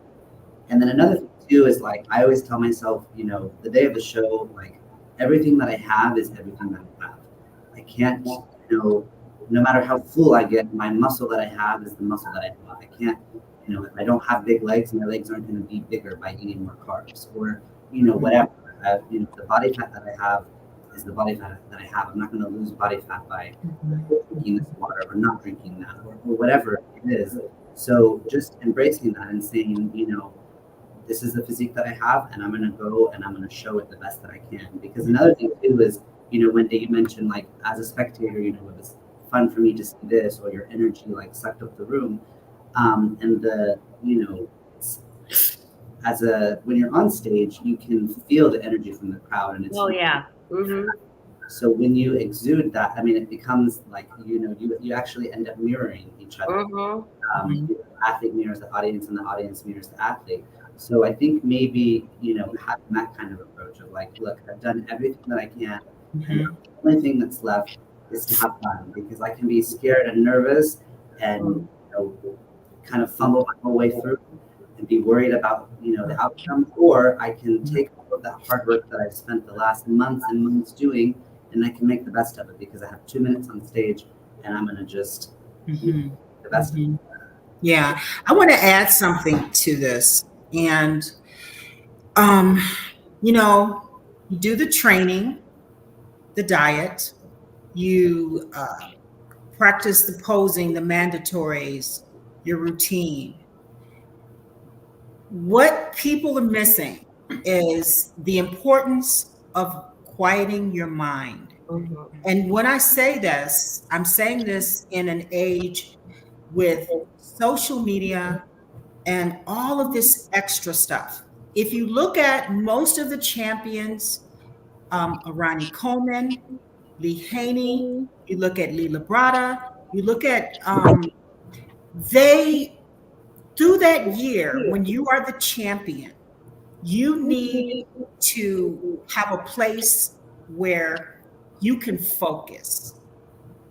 And then another thing too is like, I always tell myself, you know, the day of the show, like everything that I have is everything that I have. I can't, you know, no matter how full I get, my muscle that I have is the muscle that I have. I can't, you know, if I don't have big legs, my legs aren't going to be bigger by eating more carbs, or, you know, whatever. You know, the body fat that I have is the body fat that I have. I'm not going to lose body fat by drinking this water or not drinking that, or whatever it is. So just embracing that and saying, you know, this is the physique that I have, and I'm going to go and I'm going to show it the best that I can. Because another thing too is, you know, when you mentioned like as a spectator, you know, it was fun for me to see this, or your energy like sucked up the room. And the, you know, when you're on stage, you can feel the energy from the crowd, and it's so when you exude that, I mean, it becomes like, you know, you actually end up mirroring each other. The athlete mirrors the audience, and the audience mirrors the athlete. So I think maybe, you know, having that kind of approach of like, look, I've done everything that I can, and the only thing that's left is to have fun, because I can be scared and nervous and, you know, kind of fumble my whole way through and be worried about, you know, the outcome, or I can take all of that hard work that I've spent the last months and months doing, and I can make the best of it, because I have 2 minutes on stage, and I'm going to just make the best of it. Yeah, I want to add something to this. And, you know, you do the training, the diet, you practice the posing, the mandatories, your routine. What people are missing is the importance of quieting your mind. And when I say this, I'm saying this in an age with social media and all of this extra stuff. If you look at most of the champions, Ronnie Coleman, Lee Haney, you look at Lee Labrada, you look at, they, through that year, when you are the champion, you need to have a place where you can focus.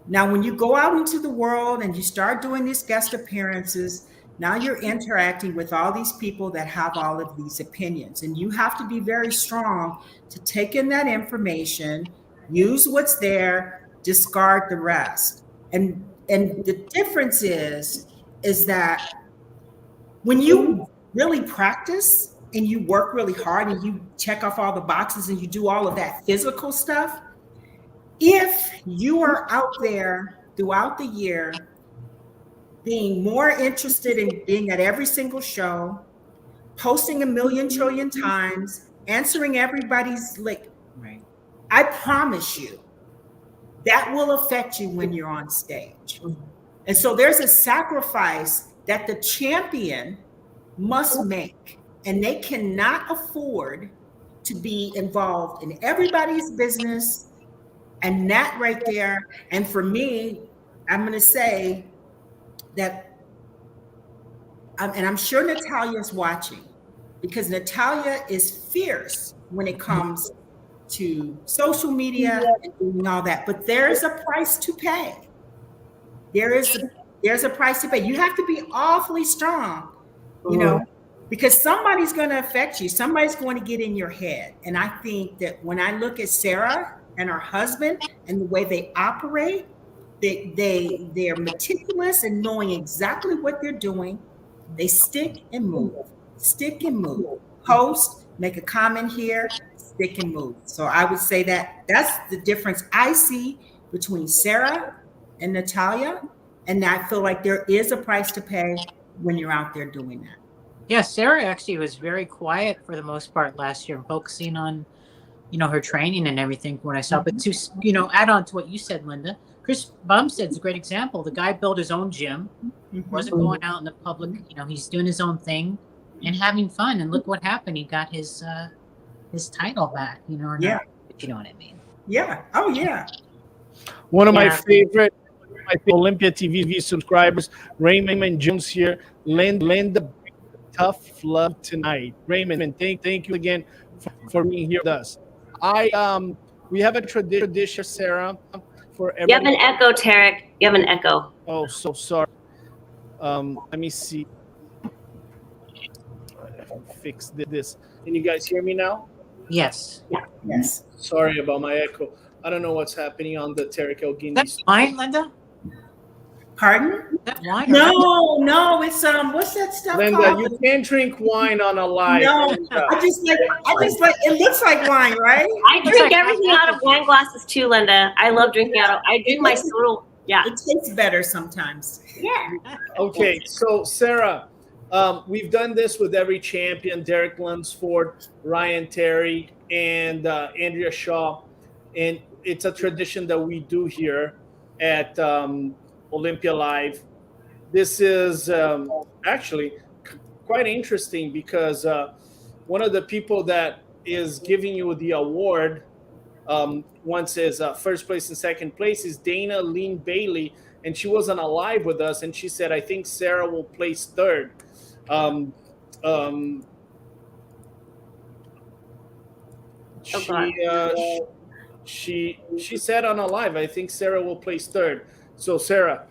Now, when you go out into the world and you start doing these guest appearances, now you're interacting with all these people that have all of these opinions, and you have to be very strong to take in that information, use what's there, discard the rest. And the difference is that when you really practice and you work really hard and you check off all the boxes and you do all of that physical stuff, if you are out there throughout the year being more interested in being at every single show, posting a million trillion times, answering everybody's right, I promise you that will affect you when you're on stage. And so there's a sacrifice that the champion must make, and they cannot afford to be involved in everybody's business. And that right there, and for me, I'm going to say that, and I'm sure Natalia's watching, because Natalia is fierce when it comes to social media and doing all that. But there's a price to pay. There's a price to pay. You have to be awfully strong, you know, because somebody's going to affect you. Somebody's going to get in your head. And I think that when I look at Sarah and her husband and the way they operate, they're meticulous in knowing exactly what they're doing. They stick and move, post, make a comment here, stick and move. So I would say that that's the difference I see between Sarah and Natalia. And I feel like there is a price to pay when you're out there doing that. Yeah, Sarah actually was very quiet for the most part last year, focusing on, her training and everything from what I saw. But to, add on to what you said, Linda, Chris Bumstead's a great example. The guy built his own gym, wasn't going out in the public. He's doing his own thing and having fun. And look what happened. He got his title back, or yeah. not, if you know what I mean. Yeah. Oh, yeah. One of my favorite Olympia TV subscribers, Raymond Jones here. Linda, tough love tonight. Raymond, thank you again for being here with us. We have a tradition, Sarah, for every. You have an echo, Tarek. You have an echo. Oh, so sorry. Let me see. Fix this. Can you guys hear me now? Yes. Yeah. Yes. Sorry about my echo. I don't know what's happening on the Tarek Elgini. That's wine, Linda? Pardon? That wine? No, it's what's that stuff Linda, called? you can't drink wine on a live. No, Linda. I just like it looks like wine, right? I drink everything out of wine glasses too, Linda. I love drinking out of. I do my soda. Yeah. It tastes better sometimes. Yeah. Okay, so Sarah, we've done this with every champion: Derek Lunsford, Ryan Terry, and Andrea Shaw, and it's a tradition that we do here at Olympia Live. This is actually quite interesting because one of the people that is giving you the award once is first place and second place is Dana Lynn Bailey, and she wasn't alive with us, and she said, I think Sarah will place third. She said on a live, I think Sarah will place third. So Sarah,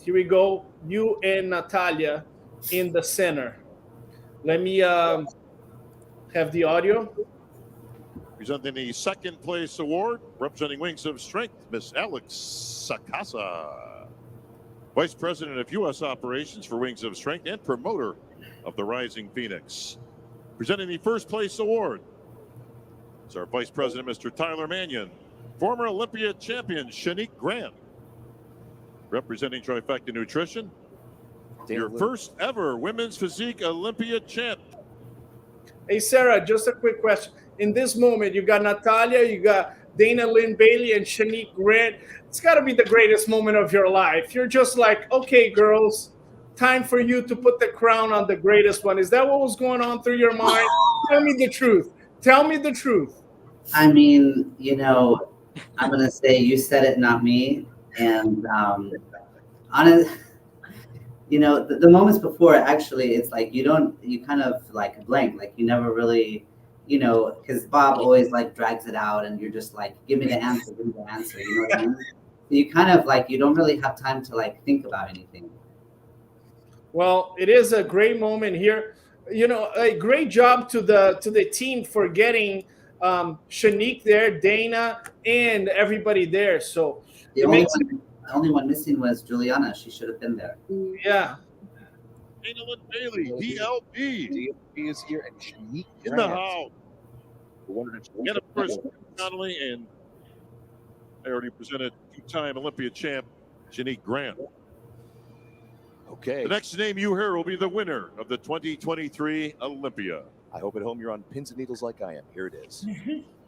here we go. You and Natalia in the center. Let me have the audio. Presenting the second place award, representing Wings of Strength, Miss Alex Sacasa, Vice President of U.S. Operations for Wings of Strength and promoter of the Rising Phoenix. Presenting the first place award is our Vice President, Mr. Tyler Mannion, former Olympia Champion Shanique Grant. Representing Trifecta Nutrition, your first ever Women's Physique Olympia champ. Hey, Sarah, just a quick question. In this moment, you got Natalia, you got Dana Lynn Bailey, and Shanique Grant. It's got to be the greatest moment of your life. You're just like, okay, girls, time for you to put the crown on the greatest one. Is that what was going on through your mind? Tell me the truth. Tell me the truth. I mean, I'm going to say you said it, not me. And honest, the moments before, actually, it's like you kind of like blank, like you never really, because Bob always like drags it out and you're just like, give me the answer, you know what I mean? So you kind of like, you don't really have time to like think about anything. Well, it is a great moment here. A great job to the team for getting Shanique there, Dana, and everybody there. So the only one missing was Juliana. She should have been there. Yeah. Dana Lynn Bailey, DLB. DLB is here, and Shanique in the house. Get up first, Connolly, and I already presented two-time Olympia champ, Janique Grant. Okay. The next name you hear will be the winner of the 2023 Olympia. I hope at home you're on pins and needles like I am. Here it is.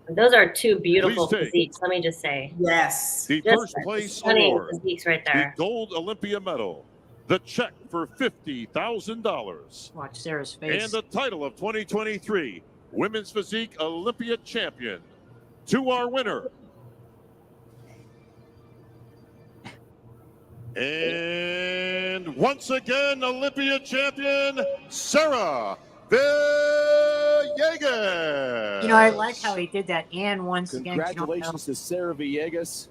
Those are two beautiful Please take physiques. Let me just say. Yes. The Just first place stunning award, physiques right the there. gold Olympia medal, the check for $50,000, Watch Sarah's face. and the title of 2023 Women's Physique Olympia Champion. To our winner. And once again, Olympia champion, Sarah Villegas. You know, I like how he did that. And once again, Congratulations to Sarah Villegas.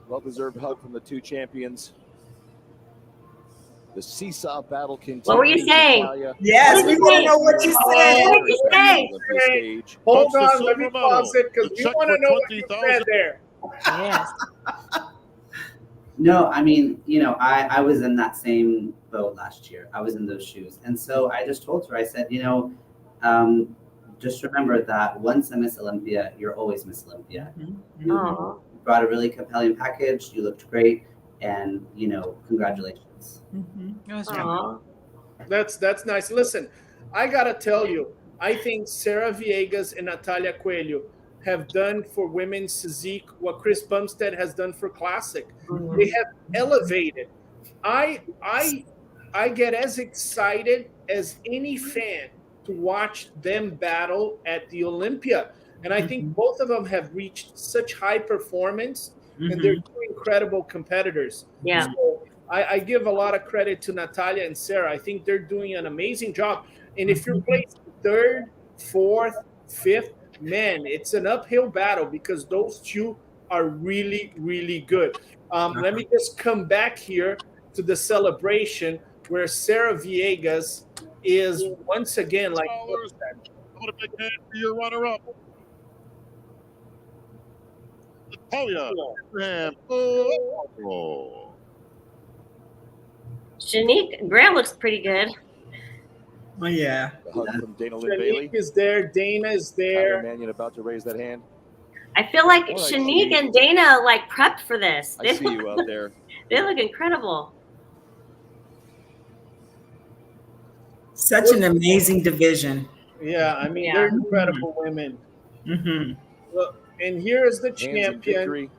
Well-deserved hug from the two champions. The seesaw battle continues. What were you saying? Natalia. Yes, we want to know what you said. What did you say? Olympia stage. Hold Folks, the on, let me silver pause medal, it because the we check want to for know what you $20,000. said there. Yes. No, I mean, I was in that same boat last year. I was in those shoes. And so I just told her, I said, just remember that once a Miss Olympia, you're always Miss Olympia. You Oh, brought a really compelling package. You looked great. And, congratulations. It was good. oh. That's nice. Listen, I gotta tell you, I think Sarah Villegas and Natalia Coelho have done for women's physique what Chris Bumstead has done for classic. They have elevated. I get as excited as any fan to watch them battle at the Olympia. And I think both of them have reached such high performance, and they're two incredible competitors. Yeah. So I give a lot of credit to Natalia and Sarah. I think they're doing an amazing job. And if you're placed third, fourth, fifth, man, it's an uphill battle because those two are really, really good. Let me just come back here to the celebration where Sarah Villegas is once again like. I want a big hand for your runner-up. Natalia Graham. Oh. Janique Grant looks pretty good. Oh, yeah. The hug from Dana Lynn Bailey. Shanique is there. Dana is Tyler there. Mannion about to raise that hand. I feel like All right, Shanique Shanique. and Dana like prepped for this. I see you out there. They look incredible. Such an amazing division. Yeah, I mean, Yeah. they're incredible women. Mm-hmm. Look, and here is the Hands in champion, victory.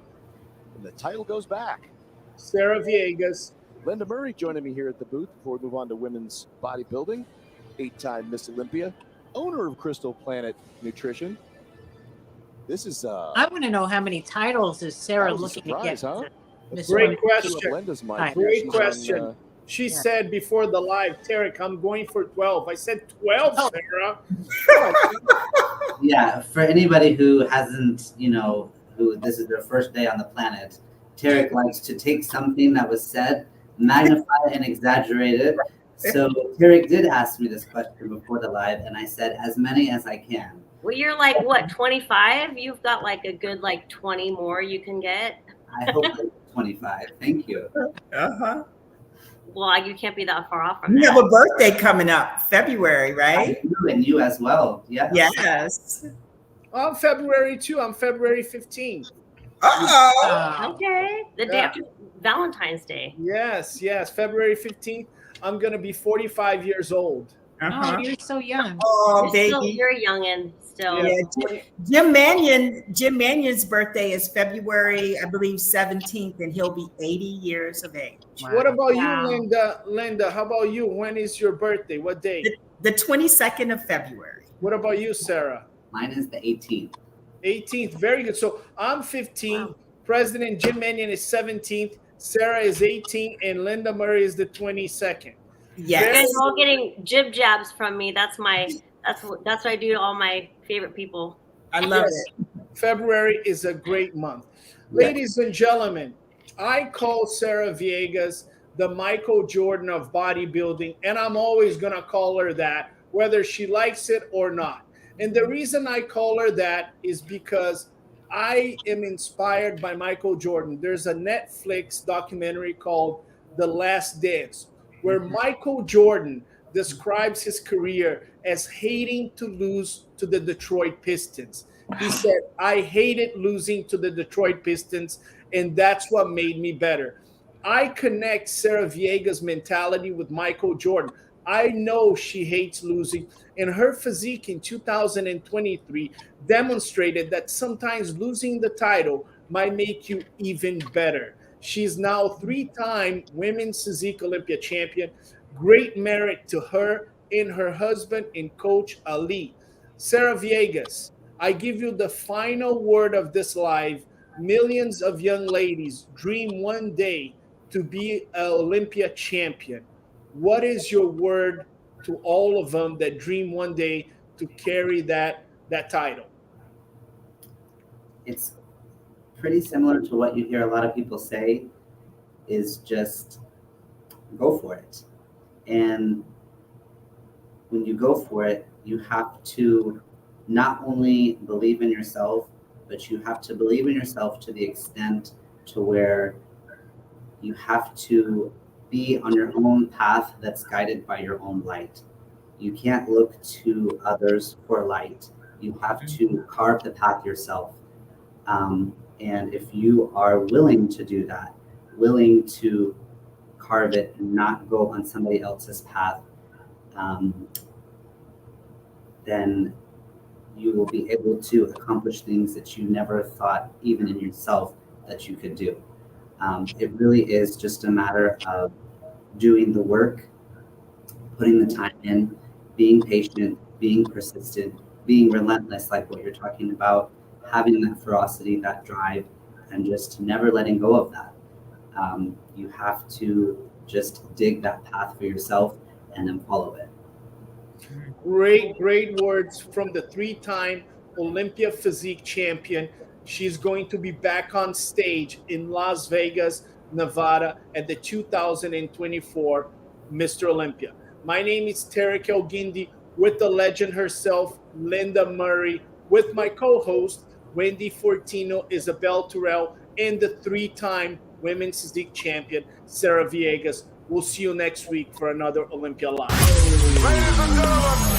And the title goes back. Sarah Villegas. Linda Murray joining me here at the booth before we move on to women's bodybuilding. 8-time Miss Olympia, owner of Crystal Planet Nutrition. This is I want to know how many titles is Sarah that was a looking to get. surprise, huh? Miss Great Olympia. question. Linda's mic Right. here. Great She's question. on, She Yeah. said before the live, Tarek, I'm going for 12. I said 12, Oh. Sarah. Yeah, for anybody who hasn't, who this is their first day on the planet, Tarek likes to take something that was said, magnify it and exaggerate it. So Tarek did ask me this question before the live, and I said as many as I can. Well, you're like what, 25? You've got like a good 20 more you can get. I hope it's 25. Thank you. Uh-huh. Well, you can't be that far off from You that. have a birthday coming up, February, I right? do, and you as well. Yes. Yes. I'm February 2. I'm February 15th. Uh-oh. Okay, the day Yeah. after Valentine's Day. Yes, February 15th. I'm going to be 45 years old. Uh-huh. Oh, you're so young. Oh, You're still, baby. you're youngin' still. Yeah, Jim Mannion's birthday is February, I believe, 17th, and he'll be 80 years of age. Wow. What about Wow. you, Linda? Linda, how about you? When is your birthday? What day? The 22nd of February. What about you, Sarah? Mine is the 18th. 18th. Very good. So I'm 15. Wow. President Jim Mannion is 17th. Sarah is 18, and Linda Murray is the 22nd. You Yes. guys are all getting jib jabs from me. That's what I do to all my favorite people. I love Yes. it. February is a great month. Yeah. Ladies and gentlemen, I call Sarah Villegas the Michael Jordan of bodybuilding, and I'm always going to call her that, whether she likes it or not. And the reason I call her that is because I am inspired by Michael Jordan. There's a Netflix documentary called The Last Dance, where Michael Jordan describes his career as hating to lose to the Detroit Pistons. He said, I hated losing to the Detroit Pistons, and that's what made me better. I connect Sarah Villegas' mentality with Michael Jordan. I know she hates losing, and her physique in 2023 demonstrated that sometimes losing the title might make you even better. She's now three-time women's Physique Olympia champion. Great merit to her and her husband and coach Ali. Sarah Villegas, I give you the final word of this live. Millions of young ladies dream one day to be an Olympia champion. What is your word to all of them that dream one day to carry that title? It's pretty similar to what you hear a lot of people say, is just go for it. And when you go for it, you have to not only believe in yourself, but you have to believe in yourself to the extent to where you have to be on your own path that's guided by your own light. You can't look to others for light. You have to carve the path yourself. And if you are willing to do that, willing to carve it and not go on somebody else's path, then you will be able to accomplish things that you never thought, even in yourself, that you could do. It really is just a matter of doing the work, putting the time in, being patient, being persistent, being relentless, like what you're talking about, having that ferocity, that drive, and just never letting go of that. You have to just dig that path for yourself and then follow it. Great words from the three-time Olympia Physique champion. She's going to be back on stage in Las Vegas, Nevada at the 2024 Mr. Olympia. My name is Tarek Elgindi with the legend herself, Linda Murray, with my co-host, Wendy Fortino, Isabel Terrell, and the three-time Women's Physique champion, Sarah Villegas. We'll see you next week for another Olympia Live. Ladies and gentlemen,